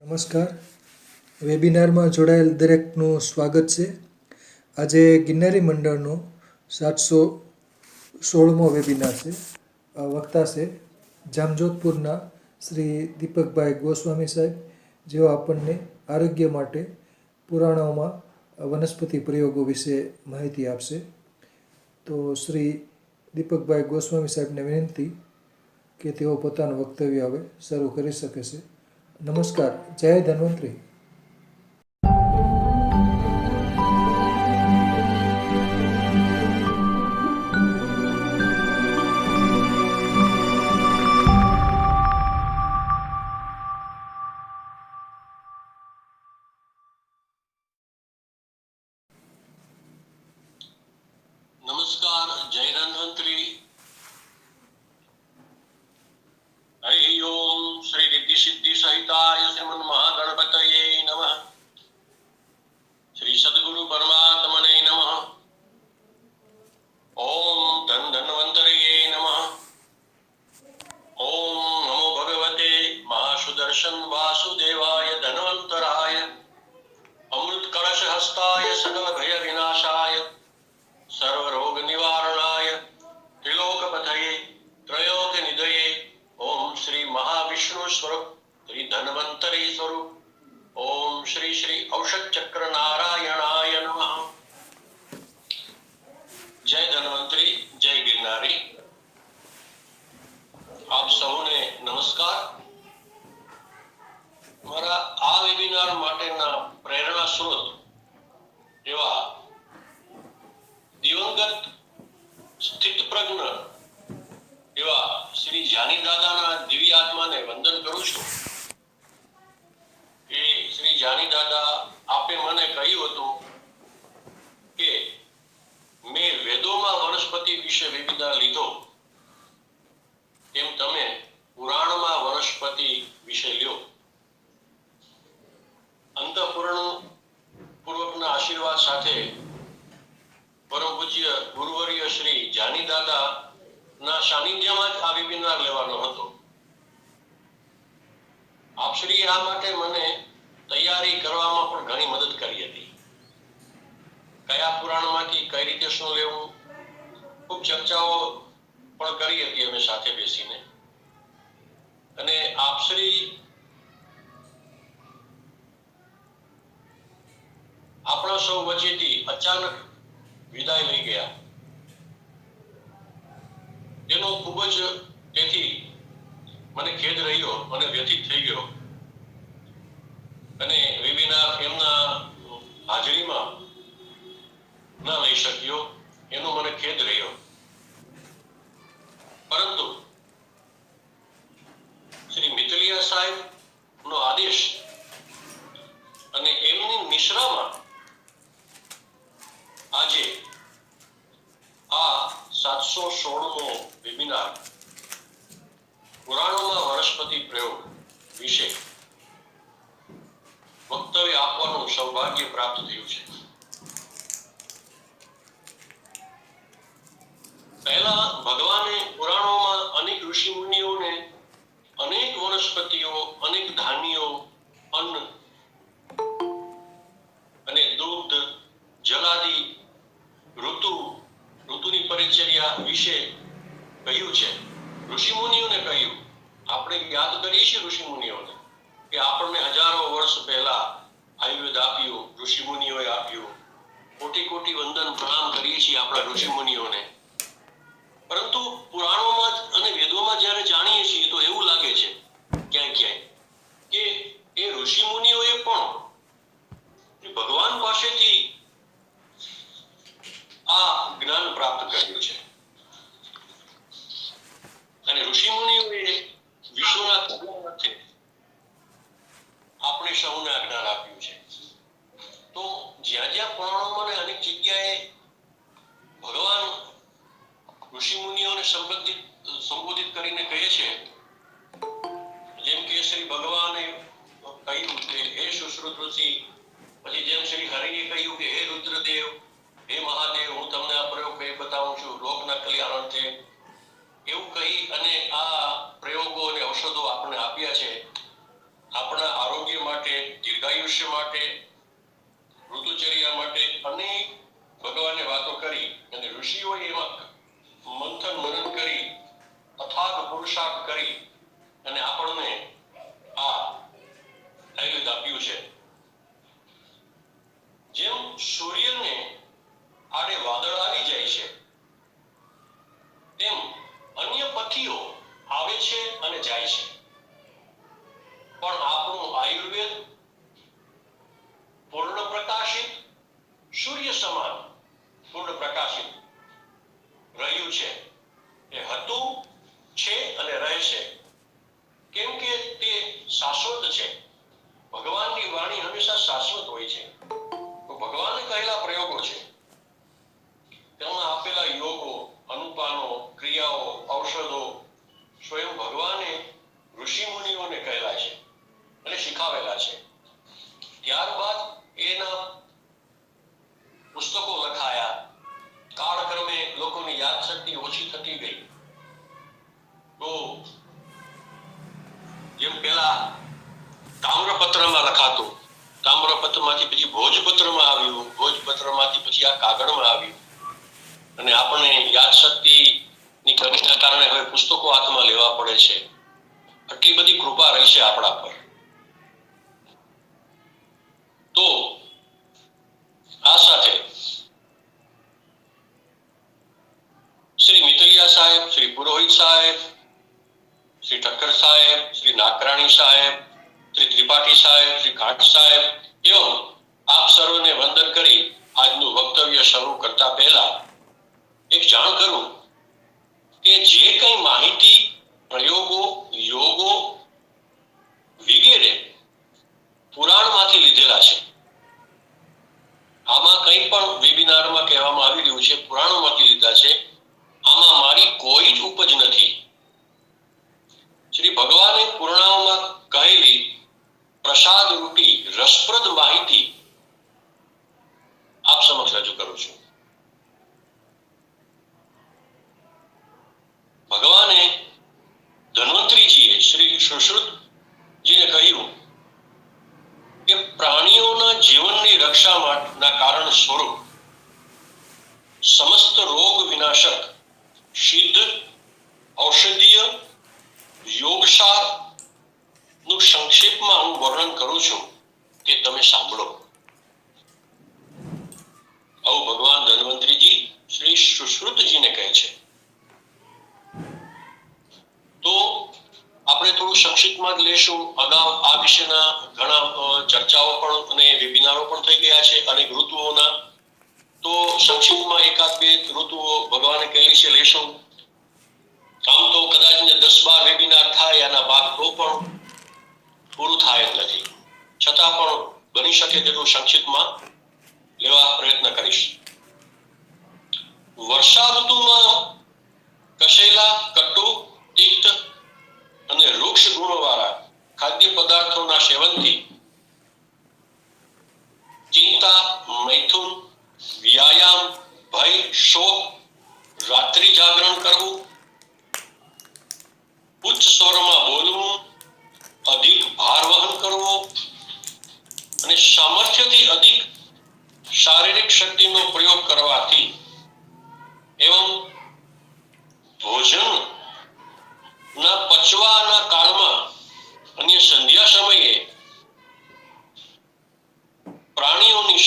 નમસ્કાર. વેબિનારમાં જોડાયેલ દરેકનું સ્વાગત છે. આજે ગિરનારી મંડળનો 716મો વેબિનાર છે. વક્તા છે જામજોધપુરના શ્રી દીપકભાઈ ગોસ્વામી સાહેબ, જેઓ આપણને આરોગ્ય માટે પુરાણોમાં વનસ્પતિ પ્રયોગો વિશે માહિતી આપશે. તો શ્રી દીપકભાઈ ગોસ્વામી સાહેબને વિનંતી કે તેઓ પોતાનું વક્તવ્ય હવે શરૂ કરી શકે છે. નમસ્કાર. જય ધન્વંતરી. નમસ્કાર. જય ધન્વંતરી. હરિ ઓમ. શ્રી રિદ્ધિ સિદ્ધિ સહિતાય શ્રીમન મહાગણપતયે નમઃ. શ્રી સદગુરુ પરમાત્મને નમઃ. ઓમ ધન ધન્વંતરયે નમઃ. ઓમ નમો ભગવતે મહાસુદર્શન વાસુદેવાય ધન્વંતરાય અમૃત કળશ હસ્તાય સકલ ભય વિનાશાય સર્વ રોગ નિવારણાય ત્રિલોકપતયે ત્રયોક નિધયે ઓમ શ્રી મહાવિષ્ણુ સ્વરૂપ શ્રી ધન્વંતરી સ્વરૂપ ઓમ શ્રી શ્રી ઔષધ ચક્ર નારાયણાય નમઃ. જય ધન્વંતરી. જય ગિરનારી. આપ સૌને નમસ્કાર. મારા આ વેબિનાર માટેના પ્રેરણા સ્ત્રોત એવા દિવંગત સ્થિત પ્રજ્ઞ એવા શ્રી જાની દાદાના દિવ્ય આત્માને વંદન કરું છું. કે શ્રી જાની દાદા આપે મને કહ્યું હતું કે મેં વેદોમાં વનસ્પતિ વિશે વેબિનાર લીધો તેમ તમે પુરાણમાં વનસ્પતિ વિશે લ્યો. અંતઃપુરણ પૂર્વકના આશીર્વાદ સાથે પરમ પૂજ્ય ગુરુવર્ય શ્રી જાની દાદા ના સાનિધ્યમાં જ આ વેબિનાર લેવાનો હતો. આપશ્રી આ માટે મને તૈયારી કરવામાં પણ ઘણી મદદ કરી હતી. કયા પુરાણમાંથી કઈ રીતે શું લેવું, ખૂબ ચર્ચાઓ પણ કરી હતી અમે સાથે બેસીને. અને આપશ્રી આપણા સૌ વચ્ચેથી અચાનક વિદાય લઈ ગયા, તેનો ખૂબ જ તેથી મને ખેદ રહ્યો અને વ્યથિત થઈ ગયો. અને વેબિનાર એમના હાજરીમાં ન લઈ શક્યો એનો મને ખેદ રહ્યો. પરંતુ શ્રી મિતલિયા સાહેબ નો આદેશ અને એમની નિશ્રામાં આજે આ 716મો વેબિનાર પુરાણોમાં વનસ્પતિ પ્રયોગ વિશે વક્તવ્ય આપવાનું સૌભાગ્ય પ્રાપ્ત થયું છે. પહેલા ભગવાને પુરાણોમાં અનેક ઋષિ મુનિઓને અનેક વનસ્પતિઓ, અનેક ધાન્યો, અન્ન અને દૂધ, જલાદિ, ઋતુની પરિચર્યા વિશે કહ્યું છે. ઋષિ મુનિઓને કહ્યું. આપણે યાદ કરીએ છીએ ઋષિ મુનિઓને કે આપણને હજારો વર્ષ પહેલા આયુર્વેદ આપ્યું, ઋષિ મુનિઓએ આપ્યું. કોટી કોટી વંદન પ્રણામ કરીએ છીએ આપણા ઋષિ મુનિઓને. પરંતુ પુરાણોમાં અને વેદોમાં જ્યારે જાણીએ છીએ તો એવું લાગે છે ક્યાંય કે એ ઋષિ મુનિઓએ પણ ભગવાન પાસેથી આ જ્ઞાન પ્રાપ્ત કર્યું છે. અને ઋષિ મુનિઓએ વિશ્વના કલ્યાણાર્થે આપણે સૌને આ જ્ઞાન આપ્યું છે. તો જ્યાં જ્યાં પુરાણોમાં અને અનેક જગ્યાએ ભગવાન ઋષિ મુનિઓને સંબોધિત કરીને કહે છે, જેમ કે શ્રી ભગવાને કહ્યું કે હે સુશ્રુત ઋષિ, પછી જેમ શ્રી હરિએ કહ્યું કે હે રુદ્રદેવ, હે મહાદેવ, હું તમને આ પ્રયોગ કહી બતાવું છું લોકના કલ્યાણ અર્થે. એવું કહી અને આ પ્રયોગો અને ઔષધો આપણે આપ્યા છે આપણા આરોગ્ય માટે આયુષ્ય માટે, ઋતુચર્યા માટે અનેક ભગવાને વાતો કરી અને ઋષિઓએ એમાં મંથન મનન કરી અથાગ પુરુષાર્થ કરી અને આપણને આ આયુર્વેદ આપ્યું છે. જેમ સૂર્યને આડે વાદળ આવી જાય છે તેમ અન્ય પથ્થીઓ આવે છે અને જાય છે, પણ આપણું આયુર્વેદ પૂર્ણ પ્રકાશિત, સૂર્ય સમાન પૂર્ણ પ્રકાશિત રહ્યું છે. એ હતું, છે અને રહેશે, કેમ કે તે શાશ્વત છે. ભગવાનની વાણી હંમેશા શાશ્વત હોય છે. તો ભગવાને કહેલા પ્રયોગો છે, તેમાં આપેલા યોગો, અનુપાનો, ક્રિયાઓ, ઔષધો સ્વયં ભગવાને ઋષિ મુનિઓને કહેલા છે અને શીખાવેલા છે. ત્યારબાદ એના પુસ્તકો લખાયા. કાળક્રમે લોકોની યાદશક્તિ ઓછી થતી ગઈ. તો જેમ પેલા તામ્રપત્રમાં લખાતું, તામ્રપત્રમાંથી પછી ભોજપત્રમાં આવ્યું, ભોજપત્રમાંથી પછી આ કાગળમાં આવ્યું, અને આપણને યાદશક્તિની કમીના કારણે હવે પુસ્તકો હાથમાં લેવા પડે છે. આટલી બધી કૃપા રહી છે આપણા પર. તો આ સાથે શ્રી મિતરિયા સાહેબ, શ્રી પુરોહિત સાહેબ, શ્રી ઠક્કર સાહેબ, શ્રી નાકરાણી સાહેબ, શ્રી ત્રિપાઠી સાહેબ, શ્રી ઘાટ સાહેબ એવં આપ સર્વને વંદન કરી આજનું વક્તવ્ય શરૂ કરતા પહેલા એક જાણ કરું કે જે કંઈ માહિતી, પ્રયોગો, યોગો વગેરે પુરાણમાંથી લીધેલા છે, આમાં કંઈ પણ વેબિનારમાં કહેવામાં આવી રહ્યું છે પુરાણોમાંથી લીધા છે, આમાં મારી કોઈ જ ઉપજ નથી. શ્રી ભગવાને પુરાણોમાં કહેલી પ્રસાદ રૂપી રસપ્રદ માહિતી આપ સમક્ષ રજૂ કરું છું. ભગવાને ધન્વંતરીજીએ શ્રી સુશ્રુતજીને કહ્યું કે પ્રાણીઓના જીવનની રક્ષા માટેના કારણ સ્વરૂપ સમસ્ત રોગ વિનાશક સિદ્ધ ઔષધીય યોગસાર નું સંક્ષેપમાં હું વર્ણન કરું છું, તે તમે સાંભળો. આવું ભગવાન ધન્વંતરીજી શ્રી સુશ્રુતજીને કહે છે. તો આપણે થોડું સંક્ષિપ્તમાં જ લેશું. અગાઉ આ વિશેના ઘણા ચર્ચાઓ પણ અને વેબિનારો પણ થઈ ગયા છે અનેક ઋતુઓના. તો સંક્ષિપ્તમાં એકાદ બે ઋતુઓ ભગવાને કહેલી છે લેશું. આમ તો કદાચ ને 10-12 વેબિનાર થાય આના ભાગ તો પણ પૂરું થાય જ નથી, છતાં પણ બની શકે તેટલું સંક્ષિપ્તમાં લેવા પ્રયત્ન કરીશ. વર્ષા ઋતુમાં કસેલા, કટુ, તિક્ત અને વૃક્ષ ગુણવાળા ખાદ્ય પદાર્થોના સેવનથી ચિંતા, મૈથુન, વ્યાયામ, ભય, શોક, રાત્રિ જાગરણ કરવું, ઉચ્ચ સ્વરમાં બોલવું, અધિક ભાર વહન કરવો અને સામર્થ્યથી અધિક શારીરિક શક્તિનો પ્રયોગ કરવાથી એવં ભોજન ના પચવાના કાળમાં અને સંધ્યા સમયે પ્રાણીઓના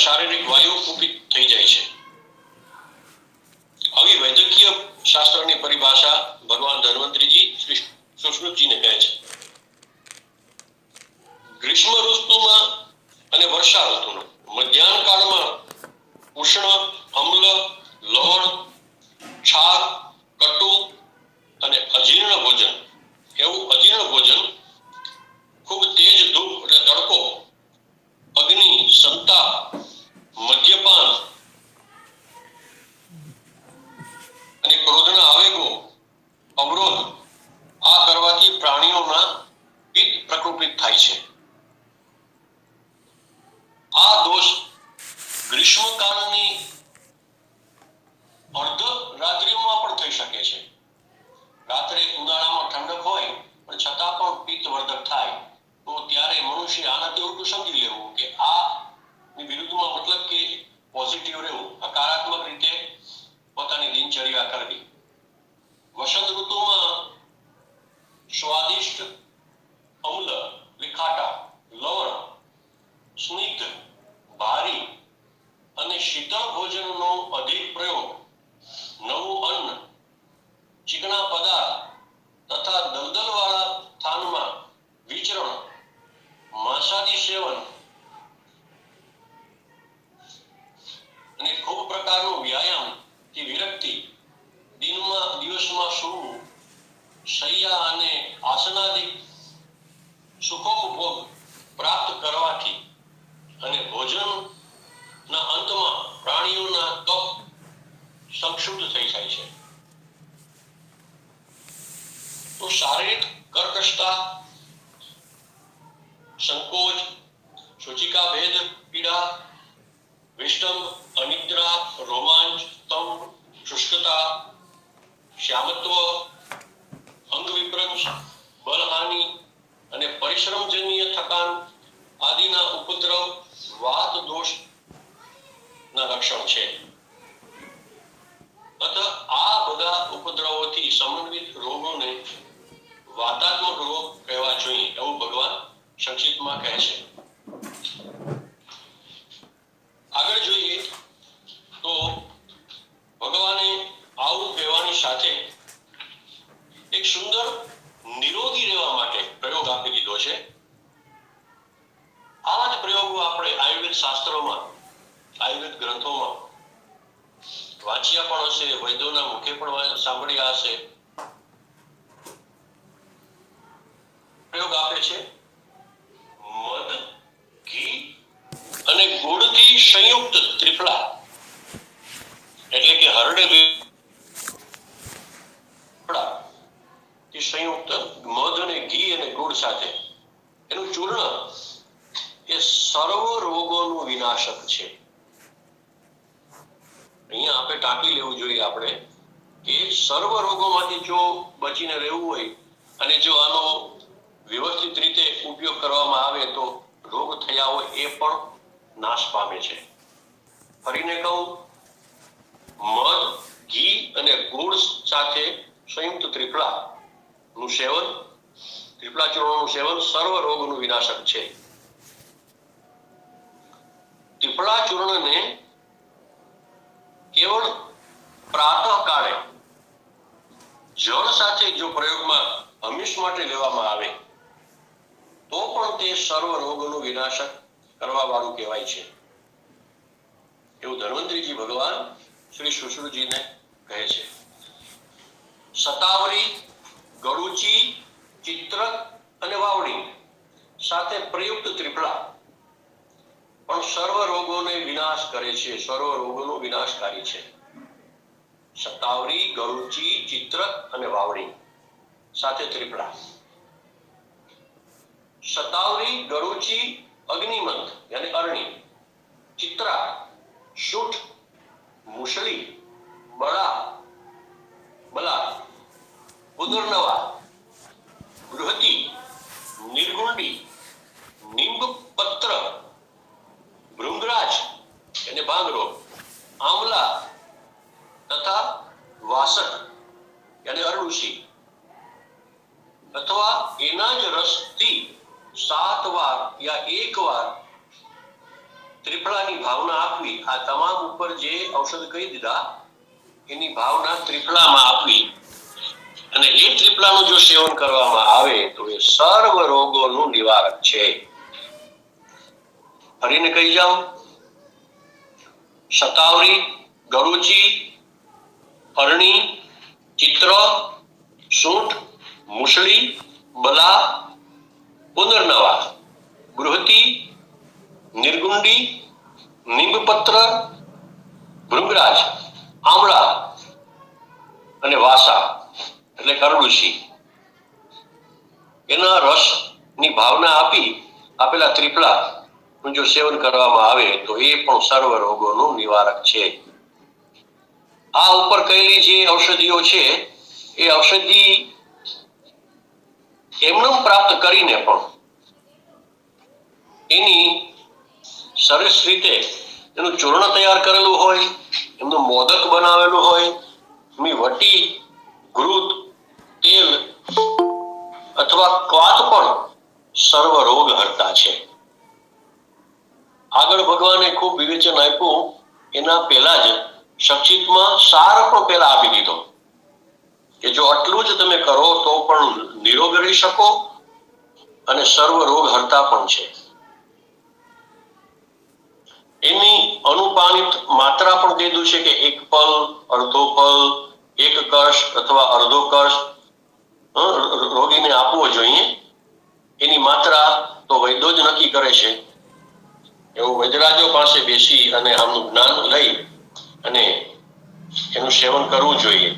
શારીરિક વાયુ કુપિત થઈ જાય છે. આવી વૈદ્યકીય શાસ્ત્રની પરિભાષા ભગવાન ધન્વંતરીજી શ્રી સુશ્રુતજીને કહે છે. ગ્રીષ્મ ઋતુમાં અને વર્ષા ઋતુમાં મધ્યાહન કાળમાં ઉષ્ણ, અમ્લ, લવણ, ક્ષાર, કટુ અને અજીર્ણ ભોજન, એવું અજીર્ણ ભોજન, ખૂબ તેજ ધૂપ એટલે તડકો, અગ્નિ, સંતાપ, મદ્યપાન અને ક્રોધના આવેગો, અવરોધ આ કરવાથી પ્રાણીઓના પિત્ત પ્રકૃપિત થાય છે. આ દોષ ગ્રીષ્મકાળની અર્ધ રાત્રિઓમાં પણ થઈ શકે છે. રાત્રે ઉનાળામાં ઠંડક હોય પણ છતાં પણ પિત્ત વર્ધક થાય તો સૂચિકા ભેદ પીડા, વિષમ, અનિદ્રા, રોમાંચ, સ્તંભ, શુષ્કતા, શ્યામત્વ, અંગ વિભ્રંશ, બલહાનિ અને પરિશ્રમજન્ય થકાન આદિના ઉપદ્રવ વાત દોષના લક્ષણ છે. અત આ બધા ઉપદ્રવોથી સમન્વિત રોગોને વાતાત્મક રોગ કહેવા જોઈએ એવું ભગવાન સંક્ષિપ્તમાં કહે છે. આગળ જોઈએ તો ભગવાને આવું કહેવાની સાથે એક સુંદર નિરોગી રહેવા માટે પ્રયોગ આપી દીધો છે. આ જ પ્રયોગો આપણે આયુર્વેદ શાસ્ત્રોમાં, આયુર્વેદ ગ્રંથોમાં વાંચ્યા પણ હશે, વૈદ્યોના મુખે પણ સાંભળ્યા હશે. પ્રયોગ આપે છે મધ, ઘી અને ગુડથી સંયુક્ત ત્રિફળા, એટલે કે હરડે સંયુક્ત મધ અને ઘી અને ગુડ સાથે એનું ચૂર્ણ એ સર્વ રોગોનું વિનાશક છે. અહીંયા આપણે ટાંકી લેવું જોઈએ આપણે કે સર્વ રોગોમાંથી જો બચીને રહેવું હોય અને જો આનો વ્યવસ્થિત રીતે ઉપયોગ કરવામાં આવે તો રોગ થયા હોય એ પણ નાશ પામે છે. ફરીને કહું, મધ, ઘી અને ગુડ સાથે સંયુક્ત ત્રિફળા નું સેવન, ત્રિફળા ચૂર્ણનું સેવન સર્વ રોગનું વિનાશક છે. ત્રિફળા ચૂર્ણને કેવળ પ્રાતઃ કાળે જળ સાથે જો પ્રયોગમાં હંમેશ માટે લેવામાં આવે તો પણ તે સર્વ રોગોનું વિનાશક કરવા વાળું કહેવાય છે એવું ધન્વંતરીજી ભગવાન શ્રી શુશ્રુજીને કહે છે. શતાવરી, ગળુચી, ચિત્રક અને વાવડી સાથે પ્રયુક્ત ત્રિફળા પણ સર્વ રોગોને વિનાશ કરે છે, સર્વ રોગોનો વિનાશકારી છે. શતાવરી, ગળુચી, ચિત્રક અને વાવડી સાથે ત્રિફળા. શતાવરી, ગળુચી અગ્નિમંથ યાની અરણી, ચિત્રા શુઠ, મુસળી, બલા, ઉદરનવા, બૃહતી, નિર્ગુંડી, નિંબપત્ર, ભૃંગરાજ અને ભાંગરોગ, આમલા તથા વાસક યાની અરડુસી અથવા એના જ રસથી 7 વાર યા 1 વાર ત્રિફળાની ભાવના આપવી. આ તમામ ઉપર જે ઔષધ કહી દીધા એની ભાવના ત્રિફળામાં આપવી અને એ ત્રિફળાનું જો સેવન કરવામાં આવે તો એ સર્વ રોગોનું નિવારક છે. ફરીને કહી જાઉં, શતાવરી, ગળુચી, અરણી, ચિત્ર, સૂંઠ, મુસળી, બલા, પુનર્નવા, બૃહતી, નિર્ગુંડી, નિંબપત્ર, ભૃંગરાજ, આમળા અને વાસા એટલે અરડુસી એના રસની ભાવના આપી આપેલા ત્રિફળા જો સેવન કરવામાં આવે તો એ પણ સર્વ રોગોનું નિવારક છે. આ ઉપર કહેલી જે ઔષધિઓ છે એ ઔષધિ એમને પ્રાપ્ત કરીને પણ એની સરસ રીતે એનું ચૂર્ણ તૈયાર કરેલું હોય, એમનું મોદક બનાવેલું હોય, એમની વટી, ઘૃત, તેલ અથવા ક્વાથ પણ સર્વ રોગ હરતા છે. આગળ ભગવાને ખૂબ વિવેચન આપ્યું. એના પહેલા જ સંક્ષિપ્તમાં સાર પણ પહેલા આપી દીધો કે જો આટલું જ તમે કરો તો પણ નિરોગ રહી શકો અને સર્વ રોગ હરતા પણ છે. એની અનુપાનિત માત્રા પણ કીધું છે કે 1 પલ, અડધો પલ, 1 કશ અથવા અડધો કશ રોગીને આપવો જોઈએ. એની માત્રા તો વૈદ્યો જ નક્કી કરે છે. એવું વૈદ્યરાજો પાસે બેસી અને આમનું જ્ઞાન લઈ અને એનું સેવન કરવું જોઈએ.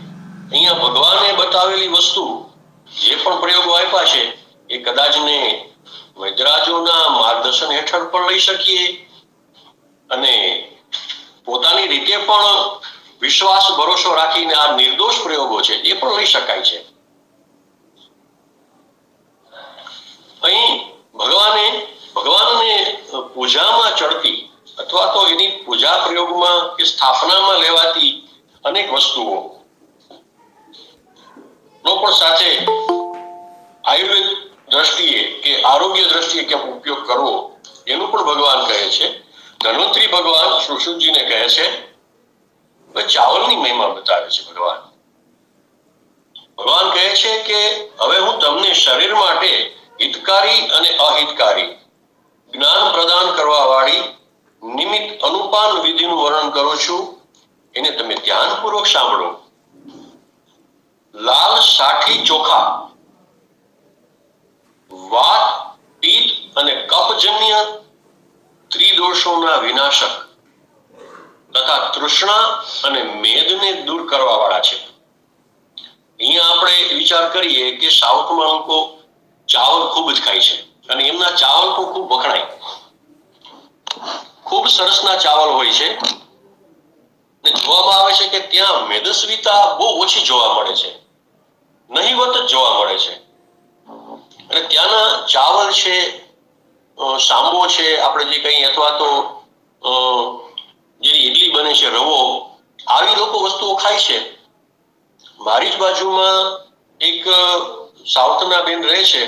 અહીંયા ભગવાને બતાવેલી વસ્તુ જે પણ પ્રયોગો આપ્યા છે એ કદાચ ને વૈદ્યરાજોના માર્ગદર્શન માર્ગદર્શન હેઠળ પણ લઈ શકીએ અને પોતાની રીતે પણ વિશ્વાસ ભરોસો રાખીને આ નિર્દોષ પ્રયોગો છે એ પણ લઈ શકાય છે. અહીં ભગવાનને પૂજામાં ચડતી અથવા તો એની પૂજા પ્રયોગમાં કે સ્થાપનામાં લેવાતી અનેક વસ્તુઓ નો પણ સાથે આયુર્વેદ દ્રષ્ટિએ કે આરોગ્ય દ્રષ્ટિએ કેમ ઉપયોગ કરવો એનું પણ ભગવાન કહે છે. ધન્વંતરી ભગવાન સુશ્રુતજીને કહે છે, ચાવલની મહિમા બતાવે છે. ભગવાન કહે છે કે હવે હું તમને શરીર માટે હિતકારી અને અહિતકારી જ્ઞાન પ્રદાન કરવા વાળી નિમિત્ત અનુપાન વિધિનું વર્ણન કરું છું, એને તમે ધ્યાનપૂર્વક સાંભળો. લાલ સાઠી ચોખા વાત, પિત્ત અને કફજન્ય ત્રિદોષોના વિનાશક તથા તૃષ્ણા અને મેદને દૂર કરવા વાળા છે. અહીંયા આપણે વિચાર કરીએ કે સાઉથમાં લોકો ચાવલ ખૂબ જ ખાય છે અને એમના ચાવલ પણ ખૂબ વખણાય. ખૂબ સરસના ચાવલ હોય છે ને જોવામાં આવે છે કે ત્યાં મેદસ્વીતા બહુ ઓછી જોવા મળે છે, નહીવત જ જોવા મળે છે. અને ત્યાંના ચાવલ છે, સાંબો છે આપણે જે કહીએ, અથવા તો જેની ઇડલી બને છે, રવો, આવી લોકો વસ્તુઓ ખાય છે. મારી જ બાજુમાં એક સાઉથના બેન રહે છે,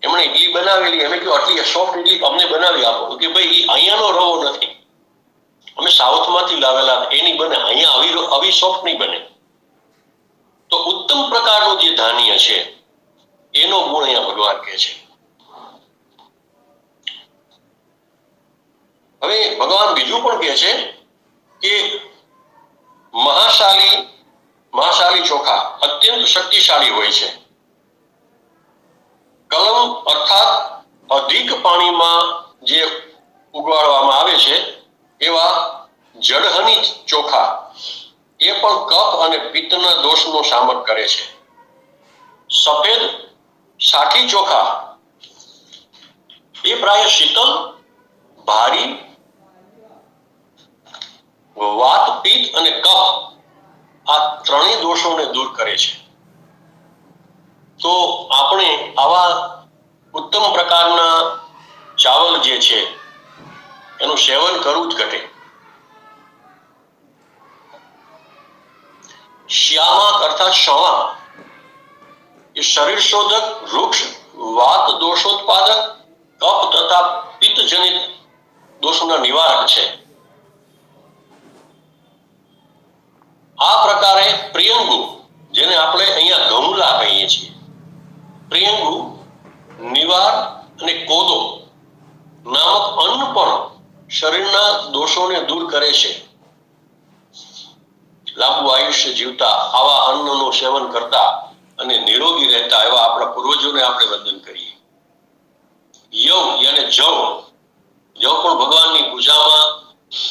એમણે ઇડલી બનાવેલી. અમે કહ્યું આટલી સોફ્ટ ઇડલી અમને બનાવી આપો. કે ભાઈ અહીંયાનો રવો નથી, અમે સાઉથમાંથી લાવેલા, એની બને. અહીંયા આવી સોફ્ટ નહીં બને. તો ઉત્તમ પ્રકારનું જે ધાન્ય છે એનો ગુણ અહીંયા ભગવાન કહે છે. હવે ભગવાન બીજું પણ કહે છે કે મહાશાલી ચોખા અત્યંત શક્તિશાળી હોય છે. કલમ અર્થાત અધિક પાણીમાં જે ઉગાડવામાં આવે છે એવા જળહની ચોખા એ પણ કફ અને પિત્તના દોષનો શામક કરે છે. સફેદ સાઠી ચોખા એ પ્રાય શીતલ, ભારી, વાત, પિત્ત અને કફ આ ત્રણેય દોષોને દૂર કરે છે. તો આપણે આવા ઉત્તમ પ્રકારના ચાવલ જે છે એનું સેવન કરવું જ ઘટે. શ્યામક અર્થાત શવા એ શરીર શોધક, વૃક્ષ, વાત દોષોત્પાદક, કફ તથા પિત્તજનિત દોષોના નિવારક છે. આ પ્રકારે પ્રિયંગુ, જેને આપણે અહીંયા ગમલા કહીએ છીએ, પ્રિયંગુ, નિવાર અને કોદો નામક અન્ન પણ શરીરના દોષોને દૂર કરે છે. લાંબુ આયુષ્ય જીવતા આવા અન્નનું સેવન કરતા અને નિરોગી રહેતા એવા આપણા પૂર્વજોને આપણે વંદન કરીએ. યવ યાને જવ પણ ભગવાનની પૂજામાં,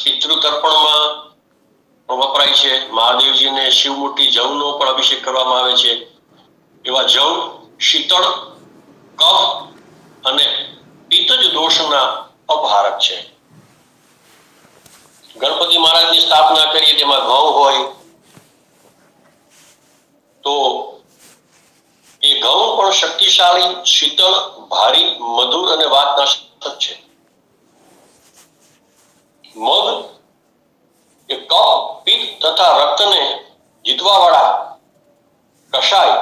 પિતૃ તર્પણમાં પણ વપરાય છે. મહાદેવજીને શિવમૂર્તિ જવનો પણ અભિષેક કરવામાં આવે છે. એવા જવ શીતળ, કફ અને પિત્તજ દોષના અપહારક છે. ગણપતિ મહારાજની સ્થાપના કરીએ તેમાં ઘઉં હોય તો એ ઘઉં પણ શક્તિશાળી, શીતળ, ભારી, મધુર અને વાતનાશક છે. મગ એ કફ, પિત્ત તથા રક્તને જીતવા વાળા કષાય,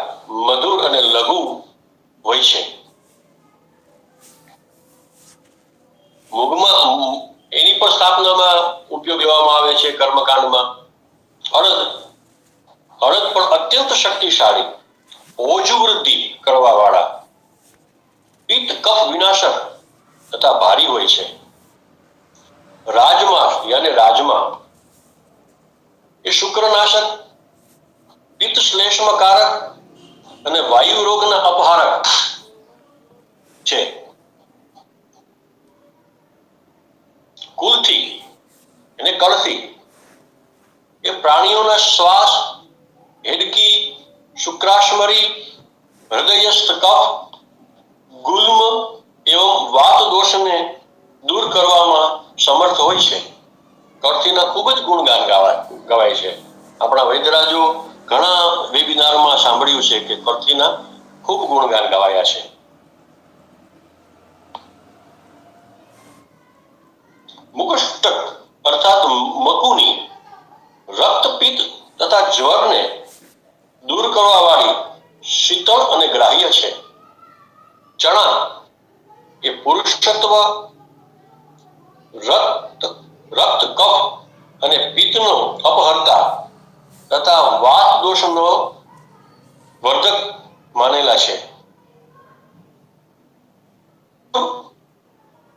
મધુર અને લઘુ હોય છે. મૂગમાં એની પણ સ્થાપનામાં ઉપયોગ લેવામાં આવે છે, કર્મકાંડમાં. અડદ પણ અત્યંત શક્તિશાળી, ઓજુ વૃદ્ધિ કરવા વાળા, પિત્ત કફ વિનાશક તથા ભારી હોય છે. રાજમા એ શુક્રનાશક, પિત્ત શ્લેષ્મકારક અને વાયુ રોગના અપહારક છે. કુલથી અને કળથી એ પ્રાણીઓના શ્વાસ, હેડકી, શુક્રાશ્મરી, હૃદયસ્થ કફ, ગુલ્મ એવં વાત દોષ દોષને દૂર કરવામાં સમર્થ હોય છે. કરથીના ખૂબ જ ગુણગાન ગવાય છે. આપણા વૈદ્યરાજો ઘણા વેબિનારમાં સાંભળ્યું છે કે કરથીના ખૂબ ગુણગાન ગવાયા છે. મુકષ્ટક અર્થાત મકુની રક્તપિત્ત તથા જ્વરને દૂર કરવા વાળી શીતળ અને ગ્રાહ્ય છે. ચણા એ પુરુષત્વ, રક્ત કફ અને પિત્તનો અપહર્તા તથા વાત દોષનો વર્ધક માનેલા છે.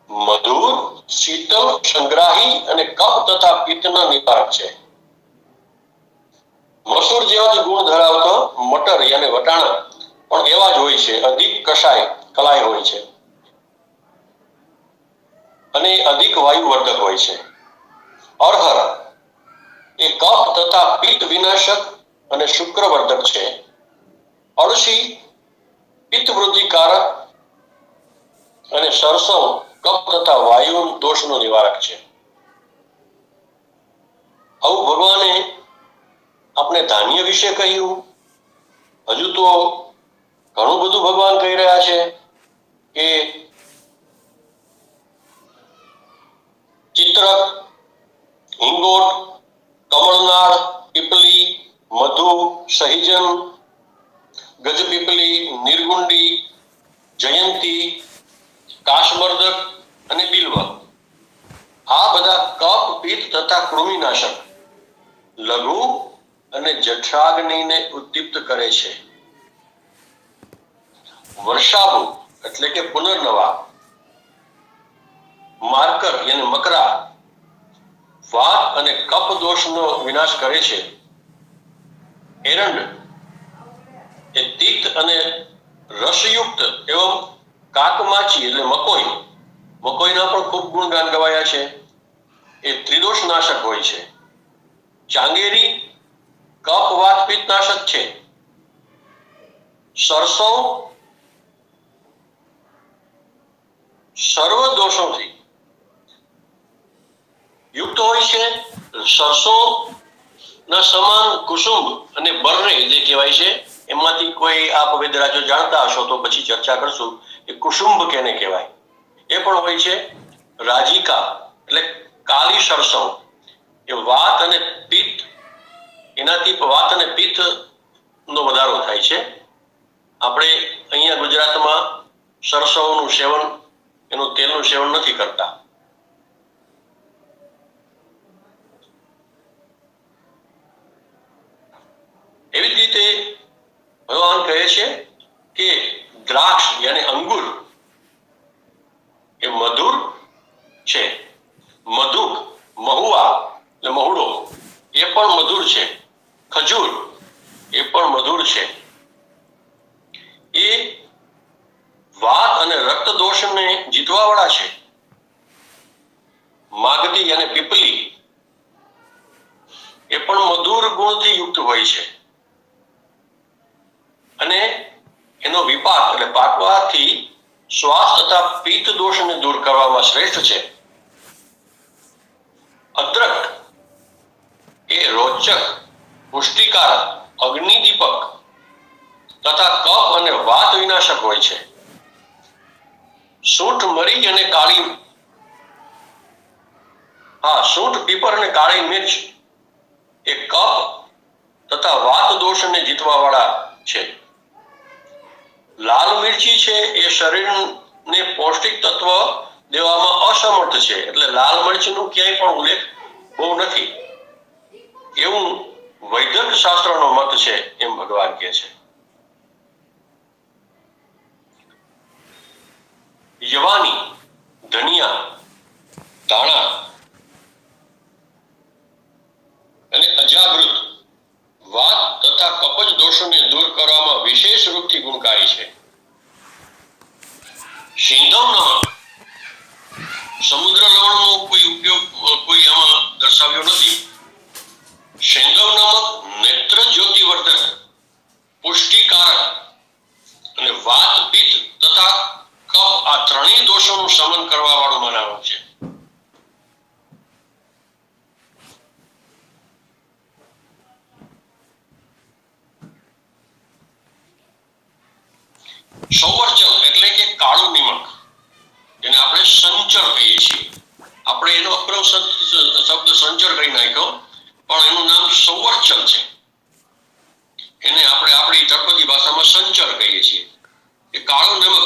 મધુર, શીતળ, સંગ્રાહી અને કફ તથા પિત્તના નિવારક છે. મસૂર જેવા જ ગુણ ધરાવતો મટર યાને વટાણા પણ એવા જ હોય છે. અધિક કલાય હોય છે અને અધિક વાયુવર્ધક હોય છે. અરહર એ કફ તથા પિત્ત વિનાશક અને શુક્રવર્ધક છે. અળસી પિત્ત વૃદ્ધિકારક અને સરસવ કફ તથા વાયુ દોષનો નિવારક છે. આવું ભગવાને આપણે ધાન્ય વિશે કહ્યું. હજુ તો ઘણું બધું ભગવાન કહી રહ્યા છે કે ચિત્રક, હિંગોટ, કમળનાળ, પીપલી, મધુ, સહિજન, ગજપીપલી, નિર્ગુંડી, જયંતી, કાશમર્દક અને બિલ્વ આ બધા કફ, પિત્ત તથા કૃમિનાશક, લઘુ અને જઠરાગ્નિને ઉદ્દીપ્ત કરે છે. વર્ષાભુ એટલે કે પુનર્નવા, માર્કર યાની મકરા વાત અને કફ દોષનો વિનાશ કરે છે. એરંડ એ તિક્ત અને રસયુક્ત એવં કાકમાચી એટલે મકોઈના પણ ખૂબ ગુણગાન ગવાયા છે. એ ત્રિદોષ નાશક હોય છે. ચાંગેરી કફ વાત પિત્ત નાશક છે. સરસવ સર્વ દોષોથી યુક્ત હોય છે. સરસો ના સમાન કુસુમ અને બરને જે કહેવાય છે એમાંથી કોઈ આપ વેદરાજો જાણતા હશો તો પછી ચર્ચા કરશું કે કુસુંબ કેને કહેવાય. એ પણ હોય છે. રાજીકા એટલે કાળી સરસવ એ વાત અને પિત્ત, એનાથી વાત અને પિત્ત નો વધારો થાય છે. આપણે અહીંયા ગુજરાતમાં સરસવનું સેવન, એનું તેલનું સેવન નથી કરતા. એવી જ રીતે ભગવાન કહે છે કે દ્રાક્ષ યાની અંગુર એ મધુર છે. મધુક, મહુવા એટલે મહુડો એ પણ મધુર છે. ખજૂર એ પણ મધુર છે. એ વાત અને રક્ત દોષને જીતવા વાળા છે. માગદી અને પીપલી એ પણ મધુર ગુણથી યુક્ત હોય છે અને એનો વિપાક એટલે પાકવાથી શ્વાસ તથા પિત્ત દોષને દૂર કરવામાં શ્રેષ્ઠ છે. અદ્રક એ રોચક, પુષ્ટિકારક, અગ્નિદીપક તથા કફ અને વાત વિનાશક હોય છે. સૂંઠ, મરી અને સૂંઠ, પીપર અને કાળી મિર્ચ એ કફ તથા વાત દોષને જીતવા વાળા છે. લાલ મિરચી છે એ શરીરને પૌષ્ટિક તત્વ દેવામાં અસમર્થ છે. એટલે લાલ મરચીનું ક્યાંય પણ ઉલ્લેખ બહુ નથી એવું વૈદક શાસ્ત્રનો મત છે એમ ભગવાન કહે છે. યવાની, ધનિયા, ધાણા અને અજાગૃત વાત તથા કપજ દોષોને દૂર કરવામાં વિશેષ રૂપથી ગુણકારી છે. સિંધવ નમક સમુદ્ર લવણનો કોઈ ઉપયોગ કોઈ આમાં દર્શાવ્યો નથી. સિંધવ નમક નેત્ર જ્યોતિવર્ધક, પુષ્ટિકારક અને વાત પિત્ત તથા કફ આ ત્રણેય દોષોનું શમન કરવા વાળું મનાવવાનું છે. સૌવર્ચલ એટલે કે કાળું નિમક, જેને આપણે સંચર કહીએ છીએ. આપણે એનો અપભ્રંશ શબ્દ સંચર કરી નાખ્યો, પણ એનું નામ સૌવર્ચલ છે. એને આપણે આપણી તળપદી ભાષામાં સંચર કહીએ છીએ. એ કાળો નમક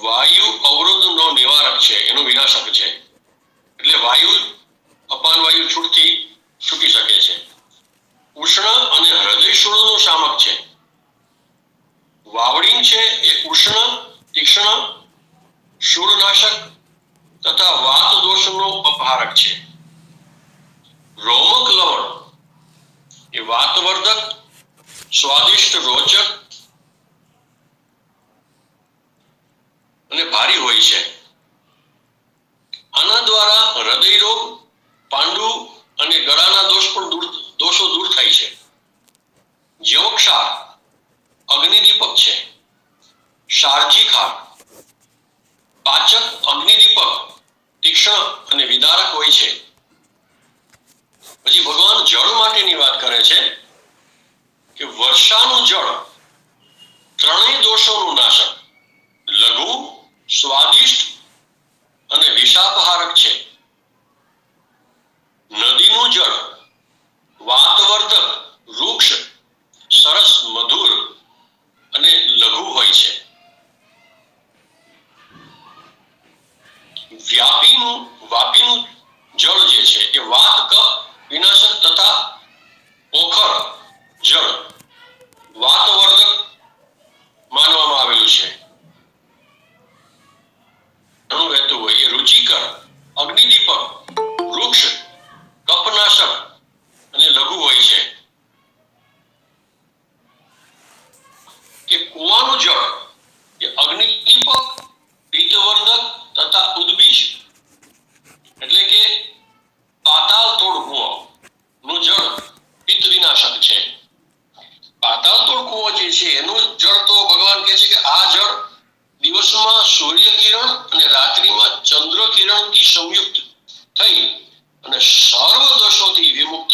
વાયુ અવરોધનો નિવારક છે, એનો વિનાશક છે. એટલે વાયુ અપાન વાયુ છૂટી શકે છે. ઉષ્ણ અને હૃદય શૂળનું શામક છે. વાવડિંગ છે એ ઉષ્ણ, તીક્ષ્ણ, શૂળનાશક તથા વાત દોષનો અપહારક છે. રોમક લવણ એ વાતવર્ધક, સ્વાદિષ્ટ, રોચક અને ભારી હોય છે. આના દ્વારા હૃદય રોગ, પાંડુ અને ગળાના દોષો દૂર થાય છે. યવક્ષાર અગ્નિદીપક છે. શારજી ખાર પાચક, અગ્નિદીપક, તીક્ષ્ણ અને વિદારક હોય છે. પછી ભગવાન જળ માટેની વાત કરે છે કે વર્ષાનું જળ ત્રણેય દોષોનું નાશક, લઘુ, સ્વાદિષ્ટ અને વિષાપહારક છે. નદીનું જળ વાતવર્ધક, વૃક્ષ, સરસ, મધુર અને લઘુ હોય છે. વાપીનું જળ જે છે એ વાત, કફ વિનાશક તથા પોખર જળ વાતવર્ધક માનવામાં આવેલું છે. ઘણું વહેતું હોય. એ રુચિકર, અગ્નિદીપક, વૃક્ષ, કફનાશક અને લઘુ હોય છે. કે કુવાનું જળ એ અગ્નિદીપક, પિત્તવર્ધક તથા ઉદ્બીજ એટલે કે પાતાળ તોડ કુવો નું જળ પિત્ત વિનાશક છે. પાતાળ તોડ કુવો જે છે એનું જળ તો ભગવાન કહે છે કે આ જળ દિવસમાં સૂર્ય કિરણ અને રાત્રિમાં ચંદ્ર કિરણથી સંયુક્ત થઈ અને સર્વ દોષોથી વિમુક્ત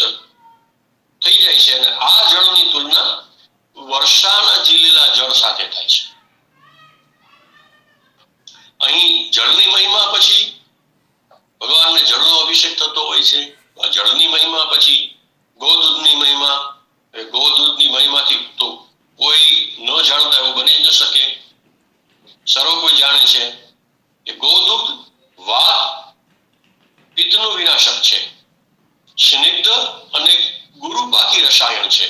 થઈ જાય છે. અને આ જળની તુલના વર્ષાના જીલેલા જળ સાથે થાય છે. અહીં જળની મહિમા પછી ભગવાનને જળનો અભિષેક થતો હોય છે. જળની મહિમા પછી ગોદૂધની મહિમા. ગોદૂધની મહિમાથી તો કોઈ ન જાણતા એવું બની ન શકે. સર્વ કોઈ જાણે છે કે ગોદૂધ વાત પિત્તનું વિનાશક છે. સ્નિગ્ધ અને ગુરુપાકી રસાયણ છે.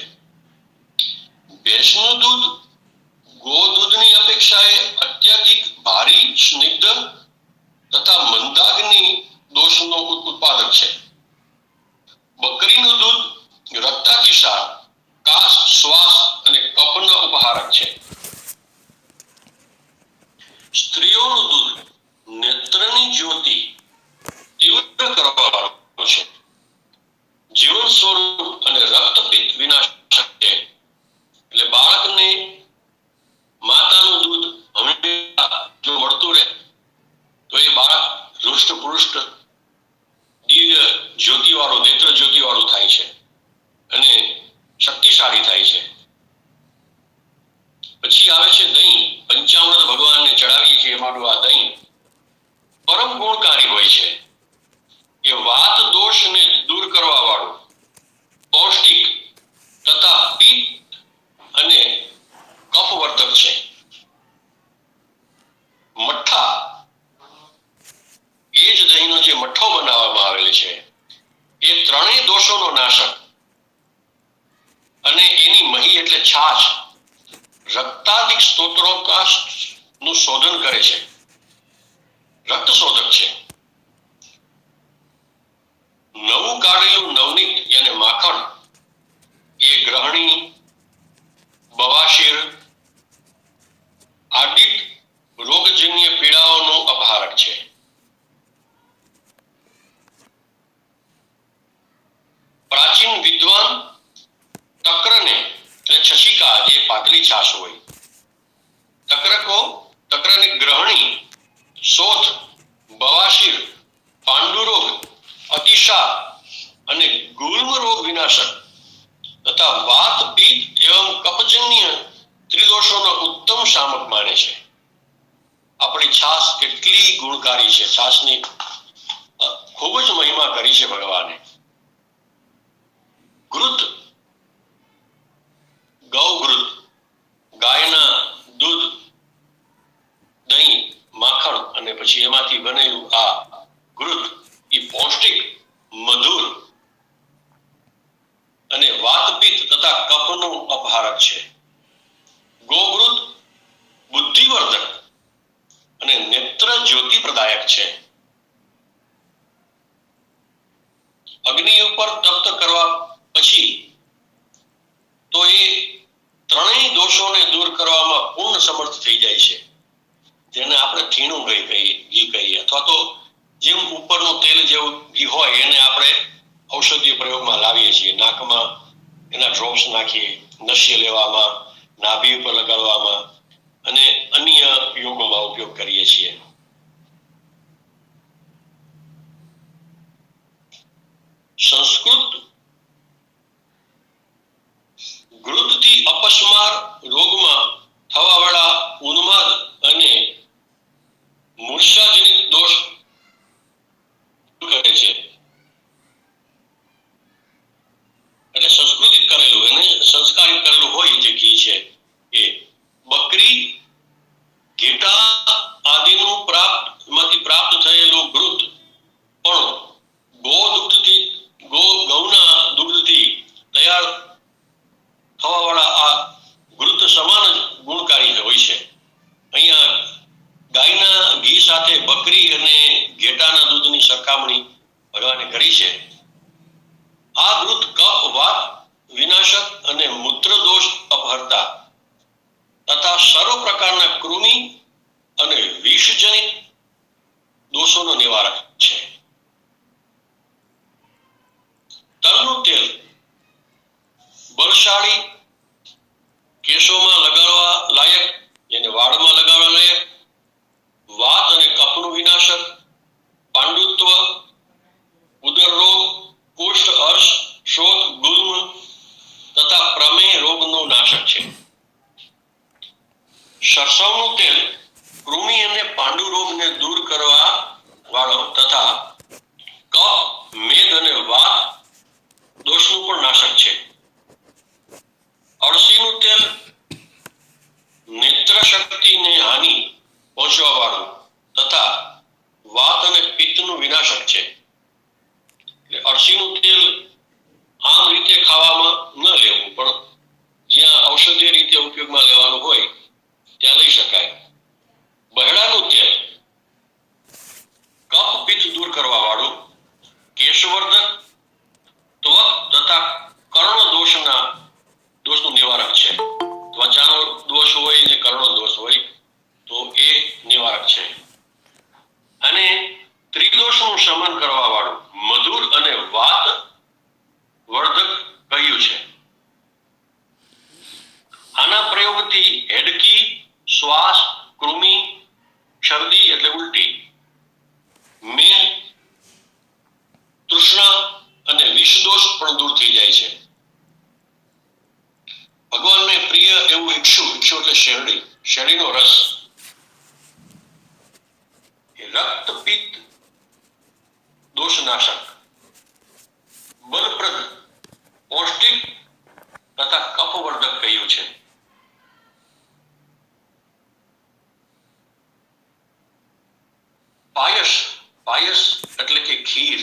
ભેંસનું દૂધ ગોદૂધની અપેક્ષાએ અત્યધિક ભારી, સ્નિગ્ધ તથા મંદાગ્નિ દોષનો ઉત્પાદક છે. બકરીનું દૂધ રક્તાતિસાર, કાશ, શ્વાસ અને કફના ઉપહારક છે. સ્ત્રીઓનું દૂધ નેત્રની જ્યોતિ તીવ્ર કરવાવાળું છે. જીવન સ્વરૂપ અને રક્તપિત્ત વિનાશક છે. એટલે બાળકને માતાનું દૂધ હંમેશા જો મળતું રહે તો એ બાળક હૃષ્ટપુષ્ટ, દિવ્ય જ્યોતિવાળું, નેત્ર જ્યોતિવાળું થાય છે અને શક્તિશાળી થાય છે. પછી આવે છે દહીં. પંચામૃત ભગવાનને ચડાવીએ છીએ એમાંનું આ દહીં પરમ ગુણકારી હોય છે. એ વાત દોષને દૂર કરવા વાળું, પૌષ્ટિક તથા પિત્ત અને કફવર્ધક છે. મઠ્ઠા એ જ દહીંનો જે મઠ્ઠો બનાવવામાં આવેલ છે એ ત્રણેય દોષોનો નાશક અને એની મહી એટલે છાછ રક્તાદિક સ્તોત્રોકાશ નું શોધન કરે છે. રક્ત શોધક છે. નવું કાઢેલું નવનીત યાને માખણ એ ગ્રહણી, બવાશીર આદિ રોગજન્ય પીડાઓનો અપહારક છે. પ્રાચીન વિદ્વાન તક્રને એટલે છશિકા જે પાતળી છાશ હોય, તક્રની ગ્રહણી શોથ, બવાશીર, પાંડુરોગ, અતિશાર અને ગુલ્મ રોગ વિનાશક તથા વાત, પિત્ત એવં કફજન્ય ત્રિદોષોનો ઉત્તમ શામક માને છે. આપણી છાસ કેટલી ગુણકારી છે. છાસની ખૂબ જ મહિમા કરી છે ભગવાને. ઘૃત, ગૌઘૃત, ગાયના દૂધ, દહીં, માખણ અને પછી એમાંથી બનેલું આ ઘૃત એ પૌષ્ટિક, મધુર અને વાતપિત્ત તથા કફનું અપહારક છે. ગોઘૃત બુદ્ધિવર્ધક અને નેત્ર જ્યોતિ પ્રદાયક છે. અગ્નિ ઉપર તપ્ત કરવા પછી તો એ ત્રણેય દોષોને દૂર કરવામાં પૂર્ણ સમર્થ થઈ જાય છે. જેને આપણે ઠીણું ઘી કહીએ અથવા તો જેમ ઉપરનું તેલ જેવું ઘી હોય એને આપણે ઔષધીય પ્રયોગમાં લાવીએ છીએ. નાકમાં એના ડ્રોપ્સ નાખીએ, નશ્ય લેવામાં, નાભી ઉપર લગાડવામાં અને અન્ય યોગોમાં ઉપયોગ કરીએ છીએ. સંસ્કૃત ઘૃતથી અપસ્માર રોગમાં થવાવાળા ઉન્માદ અને મૂર્છાજનિત દોષ કરે છે. એટલે સંસ્કૃતિત કરેલું એને સંસ્કારિત કરેલું હોય જે ઘી છે એ બકરી, ઘેટા આદિનું માંથી પ્રાપ્ત થયેલું ઘૃત પણ ગૌના દૂધથી તૈયાર થવાવાળા આ ઘૃત સમાન જ ગુણકારી હોય છે. અહીંયા ગાયના ઘી સાથે બકરી અને ઘેટાના દૂધની સરખામણી ભગવાને કરી છે. આ ઘૃત કફ, વાત વિનાશક અને મૂત્ર દોષ અપહરતા તથા સર્વ પ્રકારના કૃમિ અને વિષજનિત દોષોનો નિવારક છે. તલનું તેલ બળશાળી, કેશોમાં લગાડવા લાયક, એને વાળમાં લગાડવા લાયક, વાત અને કફનું વિનાશક, પાંડુત્વ, ઉદર રોગ, કુષ્ઠ, અર્શ, શોથ, ગુલ્મ તથા પ્રમેય રોગનો નાશક છે. સરસવનું તેલ કૃમિ અને પાંડુ રોગને દૂર કરવા વાળો તથા કફ, મેદ અને વાત દોષનું પણ નાશક છે. અળસીનું તેલ નેત્ર શક્તિને હાનિ પહોંચવા વાળું તથા વાત અને પિત્તનું વિનાશક છે. અળસીનું તેલ આમ રીતે ખાવામાં ન લેવું, પણ જ્યાં ઔષધીય રીતે ઉપયોગમાં લેવાનું હોય ત્યાં લઈ શકાય. બહેડાનું તેલ કફ, પિત્ત દૂર કરવા વાળું, કેશવર્ધક, ત્વક તથા કર્ણ દોષનું નિવારક છે. ત્વચાનો દોષ હોય ને કર્ણનો દોષ હોય તો એ નિવારક છે. અને ત્રિદોષનું શમન કરવા વાળું મધુર અને વાત વર્ધક કહ્યું છે. આના પ્રયોગથી હેડકી, શ્વાસ, કૃમિ, શરદી એટલે ઉલટી, મેહ, તૃષ્ણા અને વિષદોષ પણ દૂર થઈ જાય છે. ભગવાનને પ્રિય એવું ઇક્ષુ એટલે શેરડીનો રસ એ રક્ત, પિત્ત દોષનાશક, બલપ્રદ, પૌષ્ટિક તથા કફવર્ધક કહ્યું છે. પાયસ એટલે કે ખીર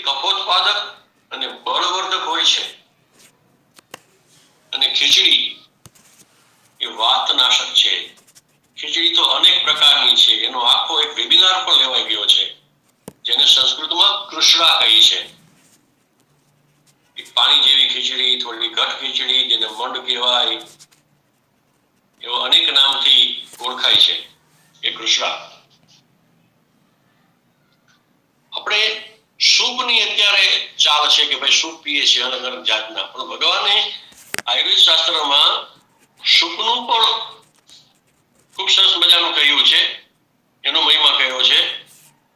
કફોત્પાદક અને બળવર્ધક હોય છે. અને ખીચડી એ વાતનાશક છે. ખીચડી તો અનેક પ્રકારની છે. એનો આખો એક વેબિનાર પણ લેવાઈ ગયો છે, જેને સંસ્કૃતમાં કૃષ્ણા કહી છે. પાણી જેવી ખીચડી, થોડી ઘટ ખીચડી, જેને મંડ કહેવાય, એવો અનેક નામથી ઓળખાય છે એ કૃષ્ણા. આપણે સૂપની અત્યારે ચાલ છે કે ભાઈ સૂપ પીએ છીએ અલગ અલગ જાતના, પણ ભગવાને આયુર્વેદ શાસ્ત્રમાં સૂપનું પણ ખૂબ સરસ મજાનું કહ્યું છે. એનો મહિમા કયો છે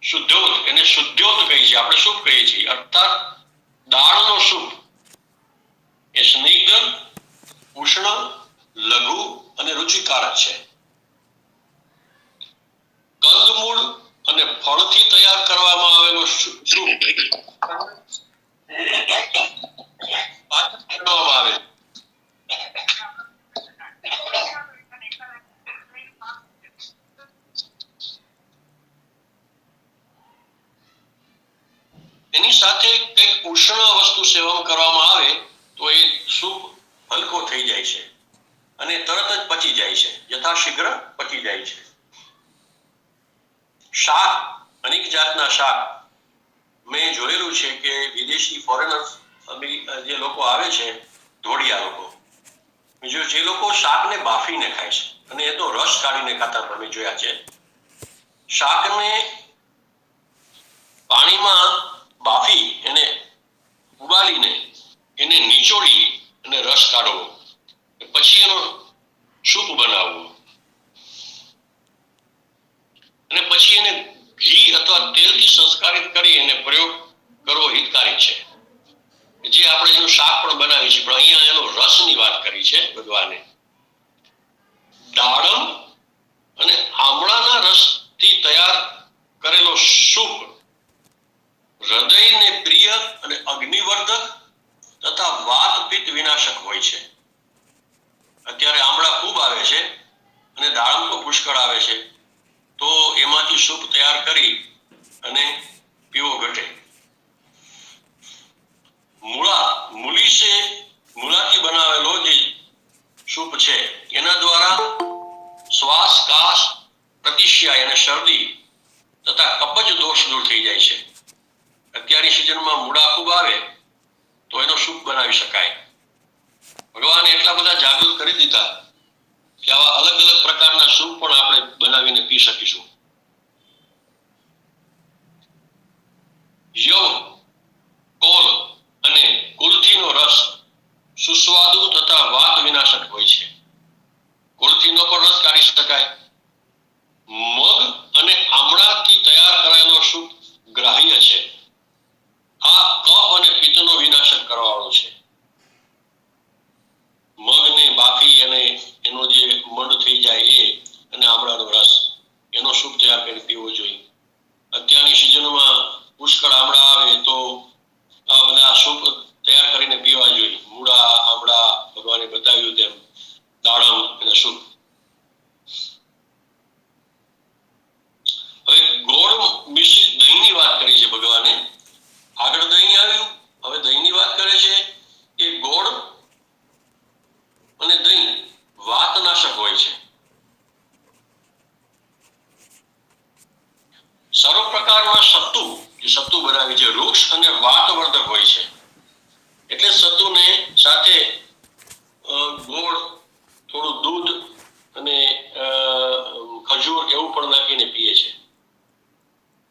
શુદ્ધોત, એને શુદ્ધોત કહી છે, આપણે સૂપ કહીએ છીએ. અર્થાત દાળનો સૂપ એ સ્નિગ્ધ, ઉષ્ણ, લઘુ અને રુચિકારક છે. કંદમૂળ અને ફળથી તૈયાર કરવામાં આવેલો સૂપ બનાવવામાં આવે. એની સાથે કંઈક ઉષ્ણ વસ્તુ સેવન કરવામાં આવે તો એ સૂપ હલકો થઈ જાય છે અને તરત જ પચી જાય છે, યથાશીઘ્ર પચી જાય છે. શાક, અનેક જાતના શાક મેં જોયેલું છે કે વિદેશી ફોરેનર્સ જે લોકો આવે છે, ધોળિયા લોકો, જે લોકો શાકને બાફીને ખાય છે અને એ તો રસ કાઢીને ખાતા તમે જોયા છે. શાકને પાણીમાં બાફી એને ઉબાલીને એને નીચોડી અને રસ કાઢવો, પછી એનો સૂપ બનાવવો અને પછી એને ઘી અથવા તેલથી સંસ્કારિત કરી એને પ્રયોગ કરવો હિતકારી છે. જે આપણે એનું શાક પણ બનાવીએ છીએ, પણ અહીંયા એનો રસની વાત કરી છે ભગવાને. દાડમ અને આમળાના રસથી તૈયાર કરેલો સૂપ હૃદયને પ્રિય અને અગ્નિવર્ધક તથા વાત પિત્ત વિનાશક હોય છે. અત્યારે આમળા ખૂબ આવે છે અને દાડમ તો પુષ્કળ આવે છે, તો એમાંથી સૂપ તૈયાર કરી અને પીવો ઘટે. મૂળાથી બનાવેલો જે સૂપ છે એના દ્વારા શ્વાસ, કાશ, પ્રતિશ્યાય અને શરદી તથા કબજ દોષ દૂર થઈ જાય છે. અત્યારની સિઝનમાં મૂળા ખૂબ આવે તો એનો સૂપ બનાવી શકાય. ભગવાને એટલા બધા જાગૃત કરી દીધા કે આવા અલગ અલગ પ્રકારના સૂપ પણ આપણે બનાવીને પી શકીશું. યવ, કોલ અને કુલ્થીનો રસ સુસ્વાદુ તથા વાત વિનાશક હોય છે. કુલ્થીનો પણ રસ કાઢી શકાય. મગ અને આમળાથી તૈયાર કરાયેલો સૂપ ગ્રાહ્ય છે. આ કફ અને પિત્તનો વિનાશક કરવાવાળો છે. મગને બાફી અને એનો જે મડ થઈ જાય એ અને આમળાનો રસ, એનો સૂપ તૈયાર કરી પીવો જોઈએ. અત્યારની સિઝનમાં પુષ્કળ આમળા આવે તો આ બધા સૂપ તૈયાર કરીને પીવા જોઈએ. મૂળા, આમળા, ભગવાને બતાવ્યું તેમ દાડમ અને સૂપ. હવે ગોળ મિશ્રિત દહીંની વાત કરી છે ભગવાને. આગળ દહીં આવ્યું, હવે દહીંની વાત કરે છે કે ગોળ અને દહીં વાતનાશક હોય છે. સર્વ પ્રકારના સત્તુ, જે સત્તુ બનાવી છે, વૃક્ષ અને વાતવર્ધક હોય છે. એટલે સત્તુને સાથે ગોળ, થોડું દૂધ અને ખજૂર એવું પણ નાખીને પીએ છે.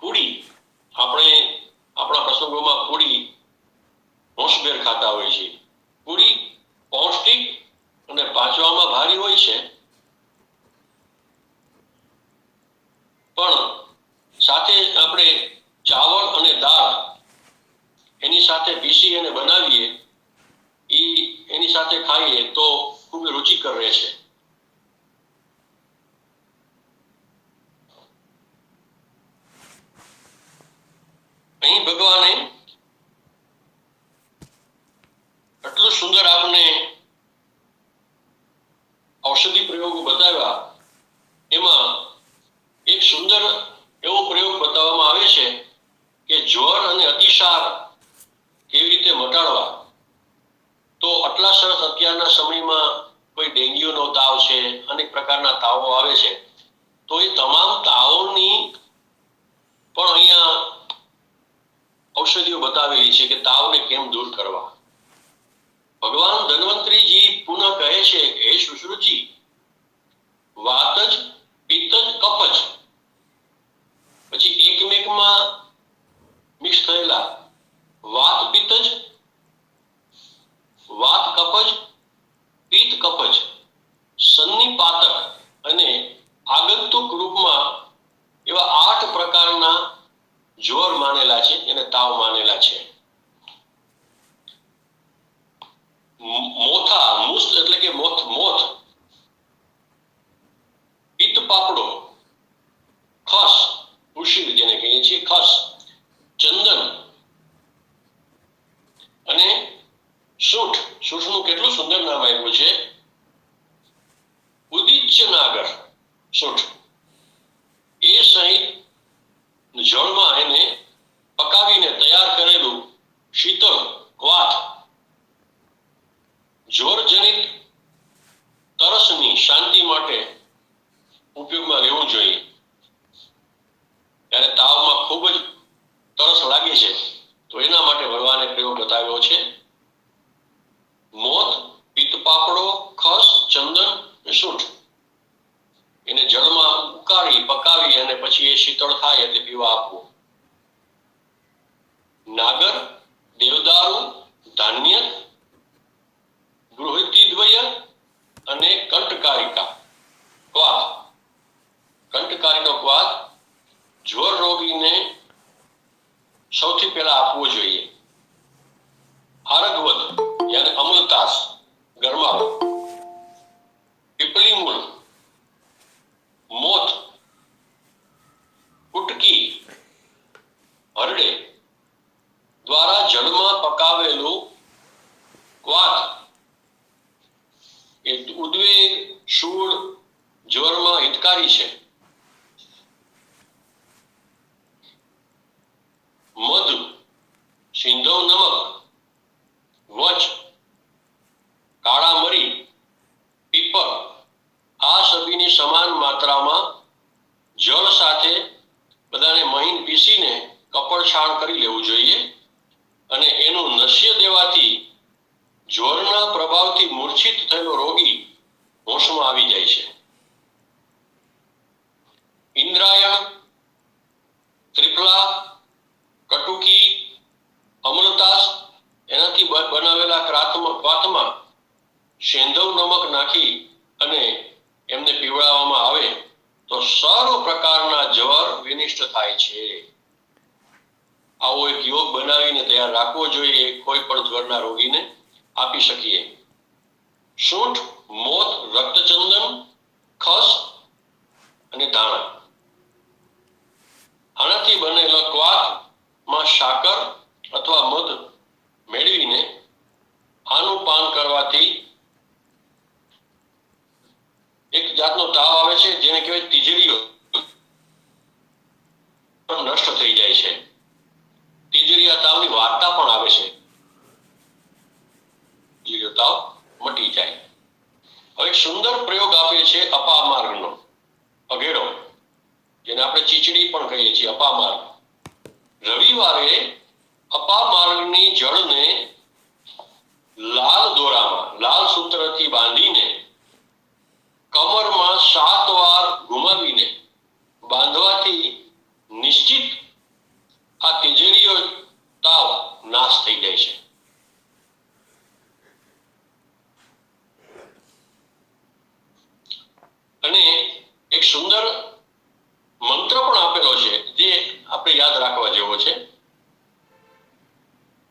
પૂરી, આપણે આપણા પ્રસંગોમાં પૂરી હોંશભેર ખાતા હોય છે. પૂરી પૌષ્ટિક અને પાચવામાં ભારી હોય છે, પણ સાથે આપણે ચાવલ અને દાળ એની સાથે પીસી અને બનાવીએ, એની સાથે ખાઈએ તો ખૂબ રુચિકર રહે છે. અહીં ભગવાને આટલું સુંદર આપને ઔષધિ પ્રયોગો બતાવ્યા. એમાં એક સુંદર એવો પ્રયોગ બતાવવામાં આવે છે કે જ્વર અને અતિસાર કેવી રીતે મટાડવા. તો આટલા સરસ અત્યારના સમયમાં કોઈ ડેન્ગ્યુનો તાવ છે, અનેક પ્રકારના તાવો આવે છે, તો એ તમામ તાવોની પણ અહીંયા ઔષધિઓ બતાવેલી છે કે તાવને કેમ દૂર કરવા. ભગવાન ધન્વંતરીજી પુનઃ કહે છે કે હે સુશ્રુતજી, વાતજ, પિત્તજ, કફજ, પછી એકમેકમાં મિક્સ થયેલા વાત પિત્તજ, વાત કફજ, પિત્ત કફજ, સન્નિપાતક અને ટૂંકમાં એવા 8 પ્રકારના જ્વર માનેલા છે, એને તાવ માનેલા છે. મોથા, મુસ્ત એટલે કે મોથ, પિત્ત પાપડો, ખસ, ઉશીર જેને કહીએ છીએ, ખસ, ચંદન અને સૂંઠ. સૂંઠનું કેટલું સુંદર નામ આપ્યું છે, ઉદિચ્ચ નાગર સૂંઠ. એ સહિત જળમાં એને પકાવીને તૈયાર કરેલું શીતળ ક્વાથ જ્વરજનિત તરસની શાંતિ માટે ઉપયોગમાં લેવું જોઈએ. ત્યારે તાવમાં ખૂબ જ તરસ લાગે છે તો એના માટે ભગવાને પ્રયોગ બતાવ્યો છે. મોથ, પિત્ત પાપડો, ખસ, ચંદન અને સૂંઠ એને જળમાં ઉકાળી પકાવી અને પછી એ શીતળ થાય એટલે પીવા આપવું. નાગર, દેવદારુ, ધાન્ય, ગૃહિતિદ્વય અને કંટકારિકા ક્વાથ. કંટકારીનો ક્વાથ જ્વર રોગીને સૌથી પહેલા આપવો જોઈએ. આરગવદ યાની અમલતાસ ગરમાવો, પીપળી મૂળ, મોથ, કુટકી, હરડે દ્વારા જળમાં પકાવેલું ક્વાથ એ ઉદ્વેગ, શૂળ, જ્વરમાં હિતકારી છે. મધ, સિંધવ નમક, વચ, કાળા મરી, પીપર આ સભીની સમાન માત્રામાં જળ સાથે બધાને મહીન પીસીને કપડ છાણ કરી લેવું જોઈએ અને એનું નશ્ય દેવાથી જ્વરના પ્રભાવથી મૂર્છિત થયેલો રોગી હોશમાં આવી જાય છે. ઇન્દ્રાયણ, ત્રિફલા, કટુકી, અમૃતાસ એનાથી બનાવેલા ક્વાથમાં સેંધવ નમક નાખી અને એમને પીવડાવવામાં આવે તો સર્વ પ્રકારના જ્વર વિનિષ્ટ થાય છે. આવો એક યોગ બનાવીને તૈયાર રાખવો જોઈએ, કોઈ પણ જ્વરના રોગીને આપી શકીએ. સૂંઠ, મોથ, રક્તચંદન, ખસ અને ધાણા આનાથી બનેલા ક્વાથમાં સાકર અથવા મધ મેળવીને આનું પાન કરવાથી એક જાતનો તાવ આવે છે જેને કહેવાય તિજરીઓ નષ્ટ થઈ જાય છે. તિજરીયા તાવની વાર્તા પણ આવે છે. તિજરીયો તાવ મટી જાય. હવે એક સુંદર પ્રયોગ આપે છે અપામાર્ગનો અઘેડો, જેને આપણે ચીચડી પણ કહીએ છીએ. અપામાર્ગ રવિવારે અપામાર્ગની જળને લાલ દોરામાં લાલ સૂત્રથી બાંધીને કમરમાં 7 વાર ઘુમાવીને બાંધવાથી નિશ્ચિત આ તિજરીઓ તાવ નાશ થઈ જાય છે. અને એક સુંદર મંત્ર પણ આપેલો છે જે આપણે યાદ રાખવા જેવો છે.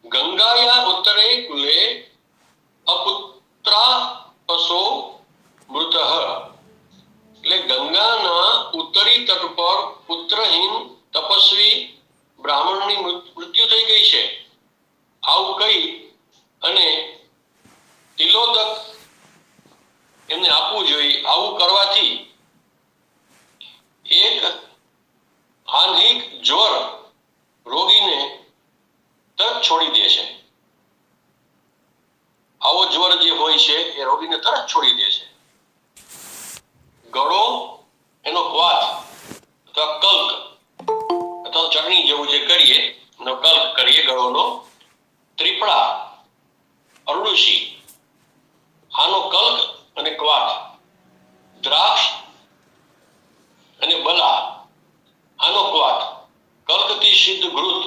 ગંગાયા ઉત્તરે કુલે અપુત્રા પસો મૃતઃ. એટલે ગંગાના ઉત્તરી તટ પર પુત્રહીન તપસ્વી બ્રાહ્મણની મૃત્યુ થઈ ગઈ છે. આવું કહી અને તિલોદક એમને આપવું જોઈએ. આવું કરવાથી એક આંહિક જ્વર રોગીને તરત છોડી દે છે. આવો જ્વર જે હોય છે એ રોગીને તરત છોડી દે છે. ગળો એનો ક્વાથ અથવા કલ્ક અથવા ચટણી જેવું જે કરીએ એનો કલ્ક કરીએ ગળોનો. ત્રિફળા, અરડુસી આનો કલ્ક અને ક્વાથ. દ્રાક્ષ અને બલા આનો ક્વાથ. કલ્કથી સિદ્ધ ઘૃત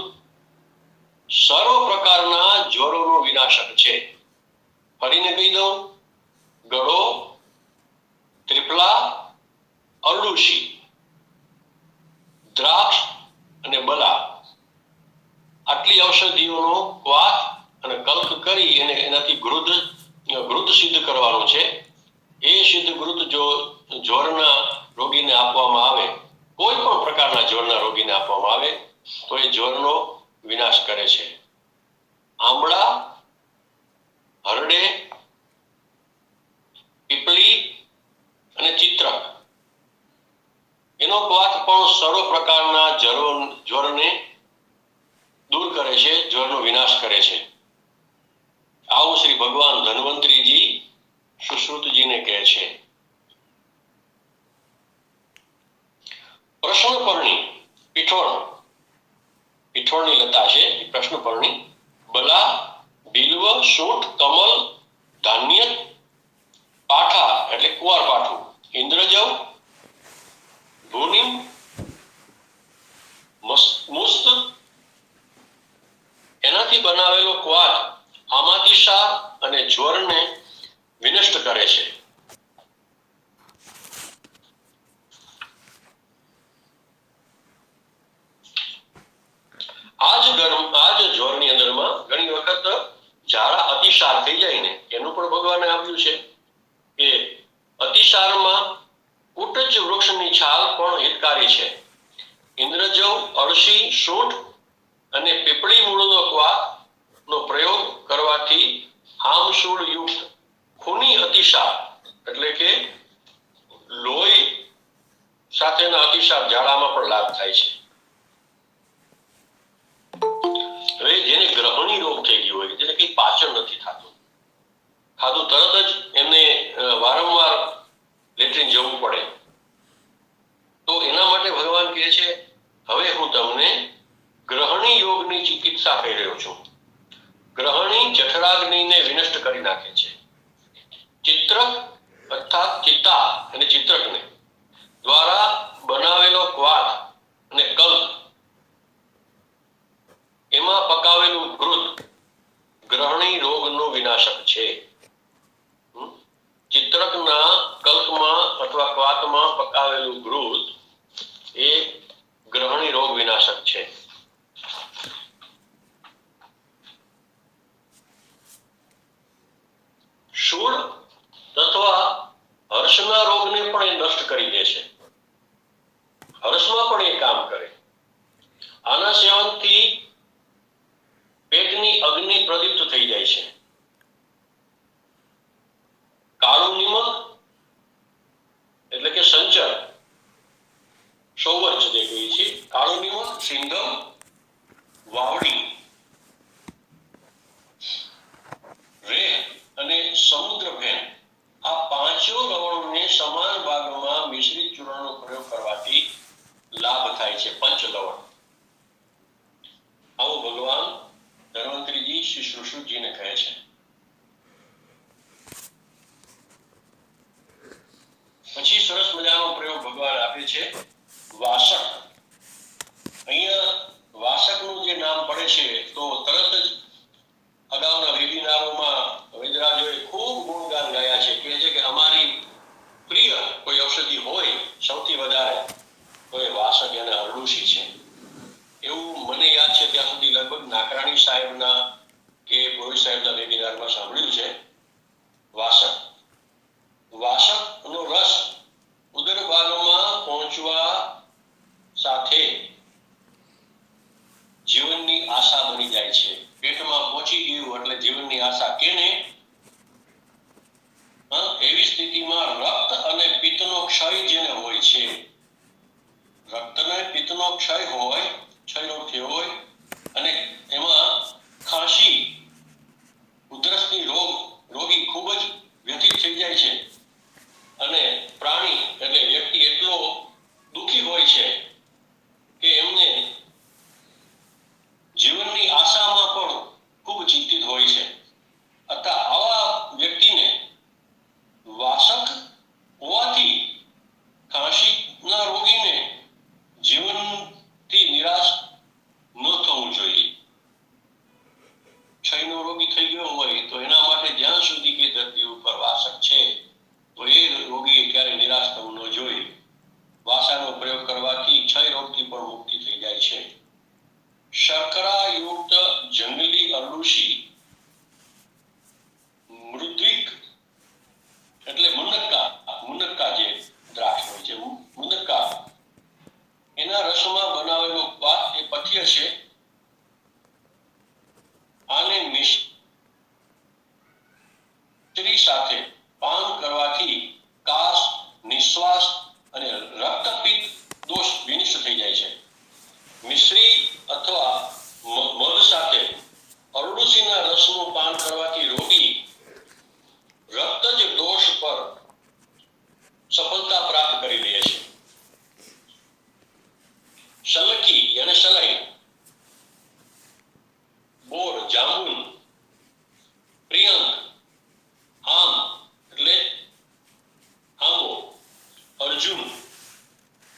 સર્વ પ્રકારના જ્વરોનો વિનાશક છે. ફરીને કહી દઉં, ગળો, આપેલી ઔષધિઓનો ક્વાથ અને કલ્ક કરી અને એનાથી ઘૃત સિદ્ધ કરવાનું છે. એ સિદ્ધ ઘૃત જો જ્વરના રોગીને આપવામાં આવે, કોઈ પણ પ્રકારના જ્વરના રોગીને આપવામાં આવે તો એ જ્વરનો વિનાશ કરે છે. આંબળા, હરડે, પીપળી અને ચિત્રક એનો ક્વાથ પણ સર્વ પ્રકારના જ્વરને દૂર કરે છે, જ્વરનો વિનાશ કરે છે. આવું શ્રી ભગવાન ધન્વંતરીજી સુશ્રુતજીને કહે છે. પ્રશ્નપર્ણી પીઠોળની લતા છે પ્રશ્નપર્ણી, બલા, બિલ્વ, સૂંઠ, કમલ, ધાન્ય, પાઠા એટલે કુંવારપાઠું, ઇન્દ્રજવ, ભૂનિમ, મુસ્ત, એનાથી બનાવેલો ક્વાથ આમાતિશા અને જ્વરને વિનષ્ટ કરે છે. આ જ જ્વરની અંદરમાં ઘણી વખત ઝાડા અતિસાર થઈ જાય ને એનું પણ ભગવાને આપ્યું છે કે અતિસારમાં ઉટજ વૃક્ષની છાલ પણ હિતકારી છે. ઇન્દ્રજવ, અળસી, સૂંઠ અને પીપળી મૂળનો ક્વાથ નો પ્રયોગ કરવાથી આમશૂળ યુક્ત ખૂની અતિસાર એટલે કે લોહી સાથેના અતિસાર ઝાડામાં પણ લાભ થાય છે. હવે જેને ગ્રહણી રોગ થઈ ગયો હોય, જેને કઈ પાચન નથી થતું, ખાધું તરત જ એમને વારંવાર લેટ્રિન જવું પડે, તો એના માટે ભગવાન કહે છે હવે હું તમને ગ્રહણી યોગની ચિકિત્સા કહી રહ્યો છું. ગ્રહણી જઠરાગ્નિને વિનષ્ટ કરી નાખે છે. ચિત્રક અર્થાત ચિત્તા અને ચિત્રકને દ્વારા બનાવેલો ક્વાથ અને કલ્ક એમાં પકાવેલું ઘૃત ગ્રહણી રોગનો વિનાશક છે. ચિત્રકના કલ્કમાં અથવા ક્વાથમાં પકાવેલું ઘૃત એ ગ્રહણી રોગ વિનાશક છે. શૂળ અથવા હર્ષના રોગને પણ એ નષ્ટ કરી દે છે. હર્ષમાં પણ એ કામ કરે. આના સેવનથી પેટની અગ્નિ પ્રદીપ્ત થઈ જાય છે. કાળું નિમક એટલે કે સંચર, સૌવર્ચ જે કહીએ છીએ, કાળું નિમક, સિંધમ, વાવડી, રેહ અને સમુદ્રફેન આ પાંચો લવણોને સમાન ભાગમાં મિશ્રિત ચૂર્ણનો પ્રયોગ કરવાથી લાભ થાય છે. પંચલવણ. આવો ભગવાન ધન્વંતરીજી શ્રી સુશ્રુતજીને કહે છે. પછી સરસ મજાનો પ્રયોગ ભગવાન આપે છે વાસક. અહીંયા વાસકનું જે નામ પડે છે તો તરત જ અગાઉના વેબિનારોમાં વૈદરાજોએ ખૂબ ગુણગાન ગાયા છે. કહે છે કે અમારી પ્રિય કોઈ ઔષધિ હોય સૌથી વધારે તો એ વાસક અને અરડુસી છે. એવું મને યાદ છે ત્યાં સુધી લગભગ નાકરાણી સાહેબના કે પુરોહિત સાહેબના વેબિનારમાં સાંભળ્યું છે. વાસકનો રસ ઉદર ભાગમાં પહોંચવા સાથે જીવનની આશા બની જાય છે. પેટમાં પહોંચી ગયું એટલે જીવનની આશા. કેને? એવી સ્થિતિમાં રક્ત અને પિત્તનો ક્ષય જેને હોય છે, રક્ત અને પિત્તનો ક્ષય હોય, ક્ષયરોગ થયો હોય અને એમાં ખાંસી, ઉધરસની રોગી ખૂબ જ વ્યથિત થઈ જાય છે અને પ્રાણી એટલે વ્યક્તિ એટલો દુઃખી હોય છે કે એમને જીવનની આશામાં પણ ખૂબ ચિંતિત હોય છે. અથવા આવા વ્યક્તિને વાસક હોવાથી ખાંસીના રોગીને જીવનથી નિરાશ શલકી યાને શલાઈ, બોર જાંબુન, પ્રિયંક આમ એટલે આંબો, અર્જુન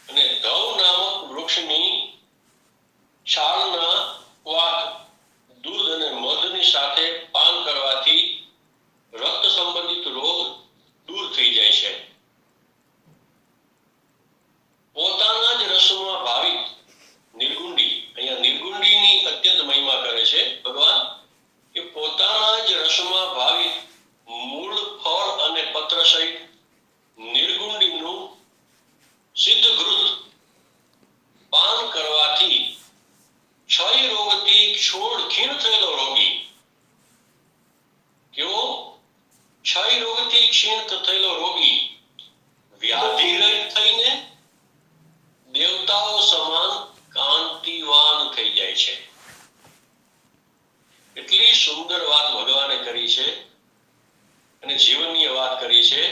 અને ધવ નામક વૃક્ષની છાલના ક્વાથ દૂધ અને મધની સાથે પાન કરવાથી રક્ત સંબંધિત રોગ દૂર થઈ જાય છે. પોતાના જ રસમાં ભાવિત નિર્ગુંડી, અહીંયા નિર્ગુંડીની અત્યંત મહિમા કરે છે ભગવાન કે પોતાના જ રસમાં ભાવિત મૂળ, ફળ અને પત્ર સહિત નિર્ગુંડીનું સિદ્ધ ઘૃત પાન કરવાથી ક્ષય રોગથી છોડ ખીણ થયેલો રોગી, કેવો? ક્ષય રોગથી ક્ષીણ થયેલો રોગી વ્યાધિ રહિત થઈને દેવતાઓ સમાન કાંતિવાન થઈ જાય છે. એટલી સુંદર વાત ભગવાને કરી છે અને જીવનની વાત કરી છે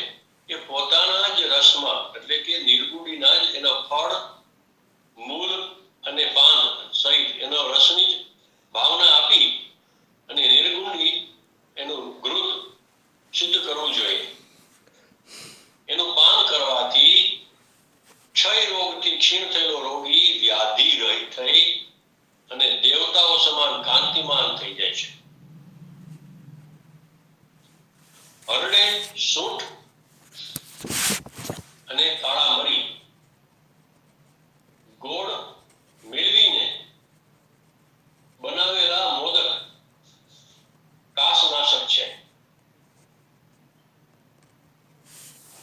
કે પોતાના જ રસમાં એટલે કે નિર્ગુણીના જ એના ફળ, મૂળ અને પાન સહિત એનો રસની જ ભાવના આપી અને નિર્ગુણી એનું ઘૃત સિદ્ધ કરવું જોઈએ. એનું પાન કરવાથી ક્ષય રોગથી ક્ષીણ થયેલો રોગી વ્યાધિ રહિત થઈ અને દેવતાઓ સમાન કાંતિમાન થઈ જાય છે. હરડે, સૂંઠ અને કાળા મરી ગોળ મેળવીને બનાવેલા મોદક કાસનાશક છે.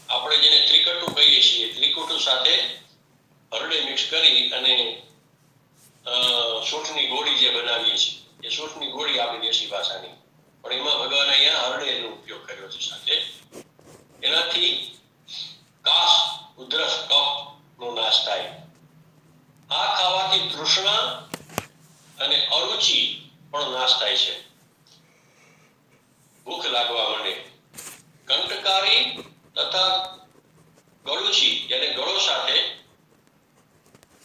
આપણે જેને ત્રિકટુ કહીએ છીએ, ત્રિકટુ સાથે હરડે મિક્સ કરી અને સૂંઠની ગોળી જે બનાવીએ છીએ, એ સૂંઠની ગોળી આપણી દેશી ભાષાની, પણ એમાં ભગવાન અહીંયા હરડેનો ઉપયોગ કર્યો છે સાથે. એનાથી કાસ, ઉધરસ, કફ નો નાશ થાય. આ ખાવાથી તૃષ્ણા અને અરુચિ પણ નાશ થાય છે. ભૂખ લાગવા માંડે. કંટકારી તથા ગળુચી એટલે ગળો સાથે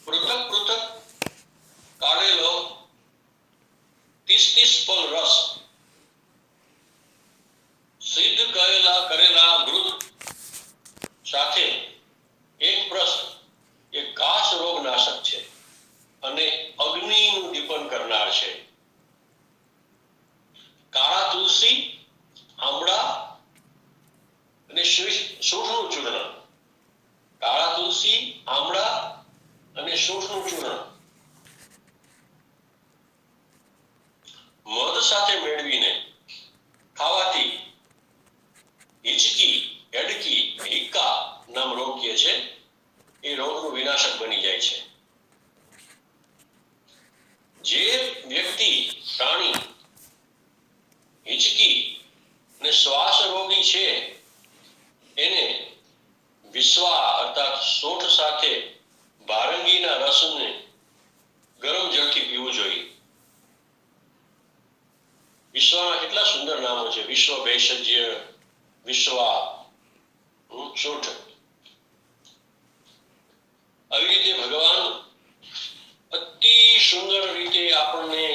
પૃથક પૃથક કાઢેલો 30 પલ રસ સિદ્ધ કરેલા ઘૃત સાથે એક પ્રસ્ત એ કાશ રોગ નાશક છે અને અગ્નિનું દીપન કરનાર છે. કાળા તુલસી, આમળા અને સૂંઠનું ચૂર્ણ, કાળા તુલસી, આમળા અને સૂંઠનું ચૂર્ણ મધ સાથે મેળવીને ખાવાથી હિચકી, એડકી, હિક્કા નામ રોગ કહે છે, એ રોગનું વિનાશક બની જાય છે. જે વ્યક્તિ, પ્રાણી હિચકી અને શ્વાસ રોગી છે એને વિશ્વા અર્થાત સૂંઠ સાથે ભારંગીના રસને ગરમ જળથી પીવું જોઈએ. વિશ્વના કેટલા સુંદર નામો છે, વિશ્વ ભેષજ્ય, વિશ્વા, સૂંઠ. આવી રીતે ભગવાન અતિ સુંદર રીતે આપણને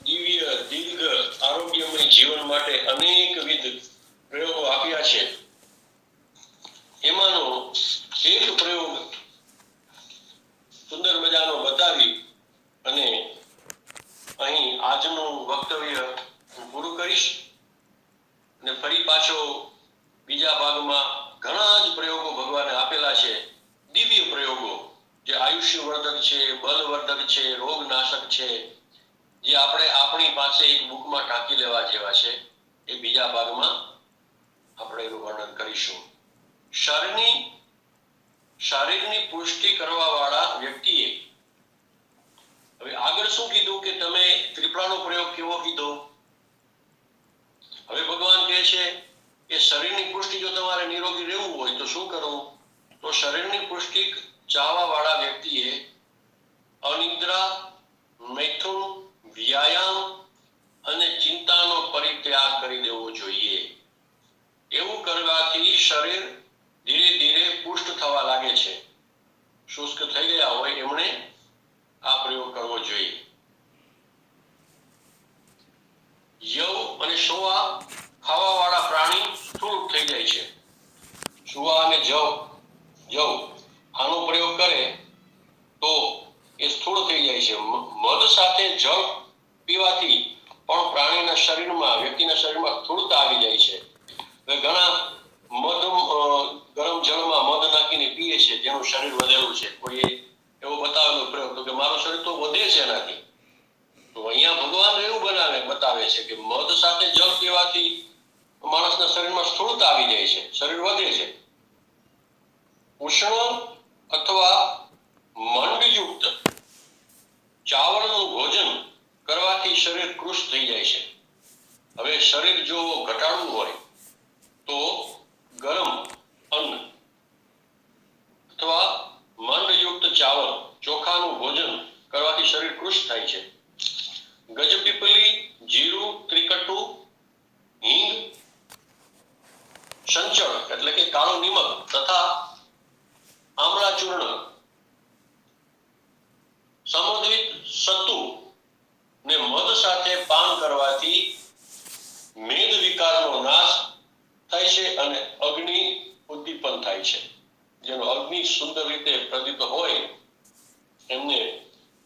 દિવ્ય, દીર્ઘ, આરોગ્યમય જીવન માટે અનેકવિધ પ્રયોગો આપ્યા છે. એમાંનો એક પ્રયોગ સુંદર મજાનો બતાવી અને અહીં આજનું વક્તવ્ય હું પૂરું કરીશ અને ફરી પાછો બીજા ભાગમાં ઘણા જ પ્રયોગો ભગવાને આપેલા છે, દિવ્ય પ્રયોગો જે આયુષ્યવર્ધક છે, બલવર્ધક છે, રોગનાશક છે, જે આપણે આપણી પાસે એક બુકમાં ટાંકી લેવા જેવા છે. એ બીજા ભાગમાં આપણે એનું વર્ણન કરીશું. શારીરની પુષ્ટિ કરવા વાળા વ્યક્તિએ હવે આગળ શું કીધું કે તમે ત્રિપળાનો પ્રયોગ કેવો કીધો? હવે ભગવાન કહે છે કે શરીરની પુષ્ટિ જો તમારે નિરોગી રહેવું હોય તો શું કરવું? તો શરીરની પુષ્ટિ ચાહવા વાળા વ્યક્તિએ અનિદ્રા, મૈથુન, વ્યાયામ અને ચિંતાનો પરિત્યાગ કરી દેવો જોઈએ. એવું કરવાથી શરીર ધીરે ધીરે પુષ્ટ થવા લાગે છે. શુષ્ક થઈ ગયા હોય એમણે પ્રયોગ કરવો જોઈએ. યવ અને સુવા ખાવાવાળા પ્રાણી સ્થૂળ થઈ જાય છે. સુવા અને જવ આનો પ્રયોગ કરે તો એ સ્થૂળ થઈ જાય છે. મધ સાથે જળ પીવાથી પણ પ્રાણીના શરીરમાં, વ્યક્તિના શરીરમાં સ્થૂળતા આવી જાય છે. ઘણા ગરમ જળમાં મધ નાખીને પીએ છે, જેનું શરીર વધેલું છે. કોઈ એવો બતાવેલો પ્રયોગ તો કે મારું શરીર તો વધે છે એનાથી. તો અહીંયા ભગવાન એવું બતાવે છે કે મધ સાથે જળ પીવાથી માણસના શરીરમાં સ્થૂળતા આવી જાય છે, શરીર વધે છે. ઉષ્ણ અથવા મંડયુક્ત ચાવલનું ભોજન કરવાથી શરીર કૃશ થઈ જાય છે. હવે શરીર જો ઘટાડવું હોય તો ગરમ અન્ન અથવા મંડયુક્ત ચાવલ, ચોખાનું ભોજન કરવાથી શરીર કૃશ થાય છે. ગજપીપલી, જીરું, ત્રિકટુ, હિંગ, સંચળ એટલે કે કાળું નિમક તથા આમળા ચૂર્ણ, સમદ્વિત સત્તુ ને મધ સાથે પાન કરવાથી મેદ વિકારનો નાશ થાય છે અને અગ્નિ ઉદ્દીપન થાય છે. જેનો અગ્નિ સુંદર રીતે પ્રદીપ્ત હોય એમને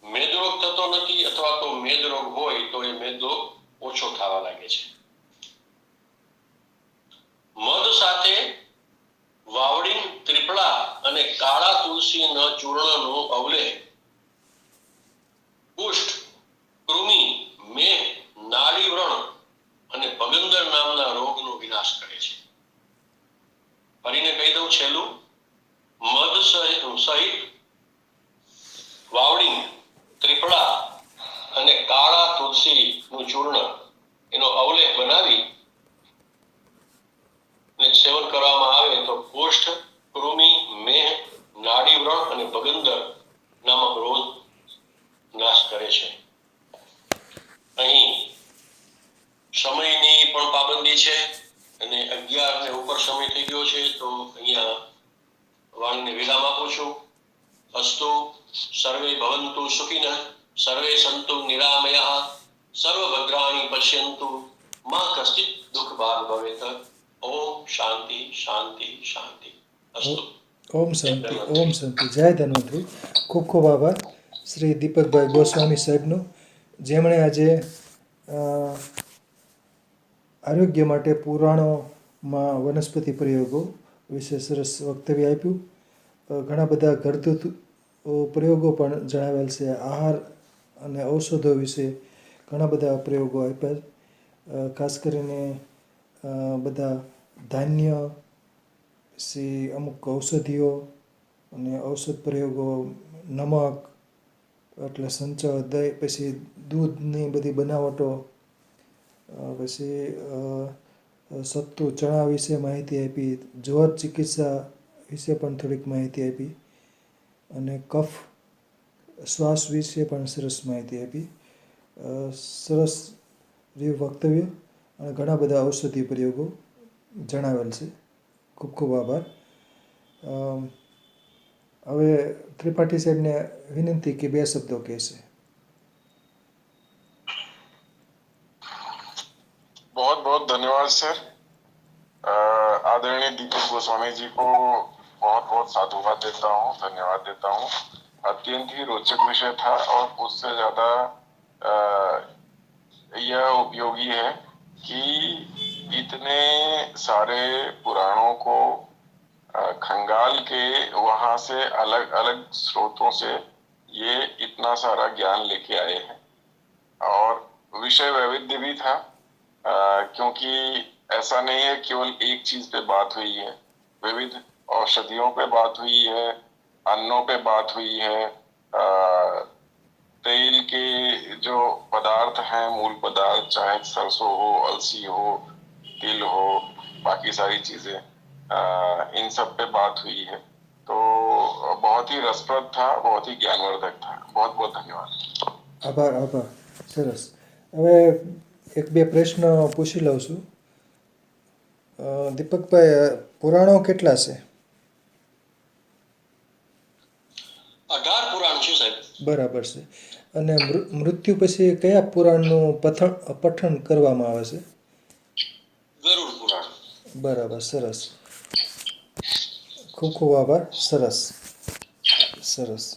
મેદરોગ થતો નથી, અથવા તો મેદરોગ હોય તો એ મેદરોગ ઓછો થવા લાગે છે. મધ સાથે વાવડીન, ત્રિફળા અને કાળા તુલસીના ચૂર્ણનું અવલેહ કુષ્ઠ, કૃમિ, મેહ, નાડી વ્રણ અને ભગંદર નામના રોગનો વિનાશ કરે છે. ફરીને કહી દઉં છેલ્લું, મધ સહિત વાવડી, ત્રિફળા અને કાળા તુલસીનું ચૂર્ણ એનો અવલેહ બનાવી ને સેવન કરવામાં આવે તો કુષ્ઠ, કૃમિ, મેહ, નાડી વ્રણ અને ભગંદર નામક રોગ નાશ કરે છે. અહીં સમયની પણ પાબંદી છે અને 11 ને ઉપર સમય થઈ ગયો છે, તો અહીંયા વાણીને વિરામ આપું છું. અસ્તુ સર્વે ભવન્તુ સુખિનઃ, સર્વે સંતુ નિરામયઃ, સર્વભદ્રાણિ પશ્યન્તુ, મા કશ્ચિત દુઃખ ભાગ ભવેત. ઓમ શાંતિ શાંતિ શાંતિ. અસ્તુ. ઓમ શાંતિ, ઓમ શાંતિ. જય ધન્વંતરી. ખૂબ ખૂબ આભાર શ્રી દીપકભાઈ ગોસ્વામી સાહેબનો, જેમણે આજે આરોગ્ય માટે પુરાણોમાં વનસ્પતિ પ્રયોગો વિશે સરસ વક્તવ્ય આપ્યું. ઘણા બધા ઘરગથ્થુ પ્રયોગો પણ જણાવેલ છે. આહાર અને ઔષધો વિશે ઘણા બધા પ્રયોગો આપ્યા. ખાસ કરીને બધા ધાન્ય પછી અમુક ઔષધિઓ અને ઔષધ પ્રયોગો, નમક એટલે સંચળ, દહીં, પછી દૂધની બધી બનાવટો, પછી સત્તુ, ચણા વિશે માહિતી આપી. જવત ચિકિત્સા વિશે પણ થોડીક માહિતી આપી અને કફ શ્વાસ વિશે પણ સરસ માહિતી આપી. સરસ વક્તવ્ય અને ઘણા બધા ઔષધિ પ્રયોગો જણાવેલ છે. ખૂબ ખૂબ આભાર. હવે ત્રિપાઠી સાહેબને વિનંતી કે 2 શબ્દો કહેશે. बहुत बहुत धन्यवाद सर. आदरणीय दीपक गोस्वामी जी को बहुत बहुत साधुवाद देता हूँ, धन्यवाद देता हूँ. अत्यंत ही रोचक विषय था और उससे ज्यादा यह उपयोगी है कि इतने सारे पुराणों को खंगाल के वहां से अलग अलग स्रोतों से ये इतना सारा ज्ञान लेके आए हैं. और विषय वैविध्य भी था, क्योंकि ऐसा नहीं है केवल एक चीज पे बात हुई है. विविध औषधियों पे बात हुई है, अन्नों पे बात हुई है, तेल के जो पदार्थ हैं, मूल पदार्थ, चाहे सरसों हो, अलसी हो, तिल हो, बाकी सारी चीजें, इन सब पे बात हुई है. तो बहुत ही रसप्रद था, बहुत ही ज्ञानवर्धक था. बहुत बहुत धन्यवाद. આભાર આભાર. સરસ. હવે 1-2 પ્રશ્ન પૂછી લઉં છું. દીપકભાઈ, પુરાણો કેટલા છે? 18 પુરાણ છે. છું સાહેબ. બરાબર છે. અને મૃત્યુ પછી કયા પુરાણનું પઠન કરવામાં આવે છે? ગરુડ પુરાણ. બરાબર, સરસ. ખૂબ ખૂબ આભાર. સરસ સરસ.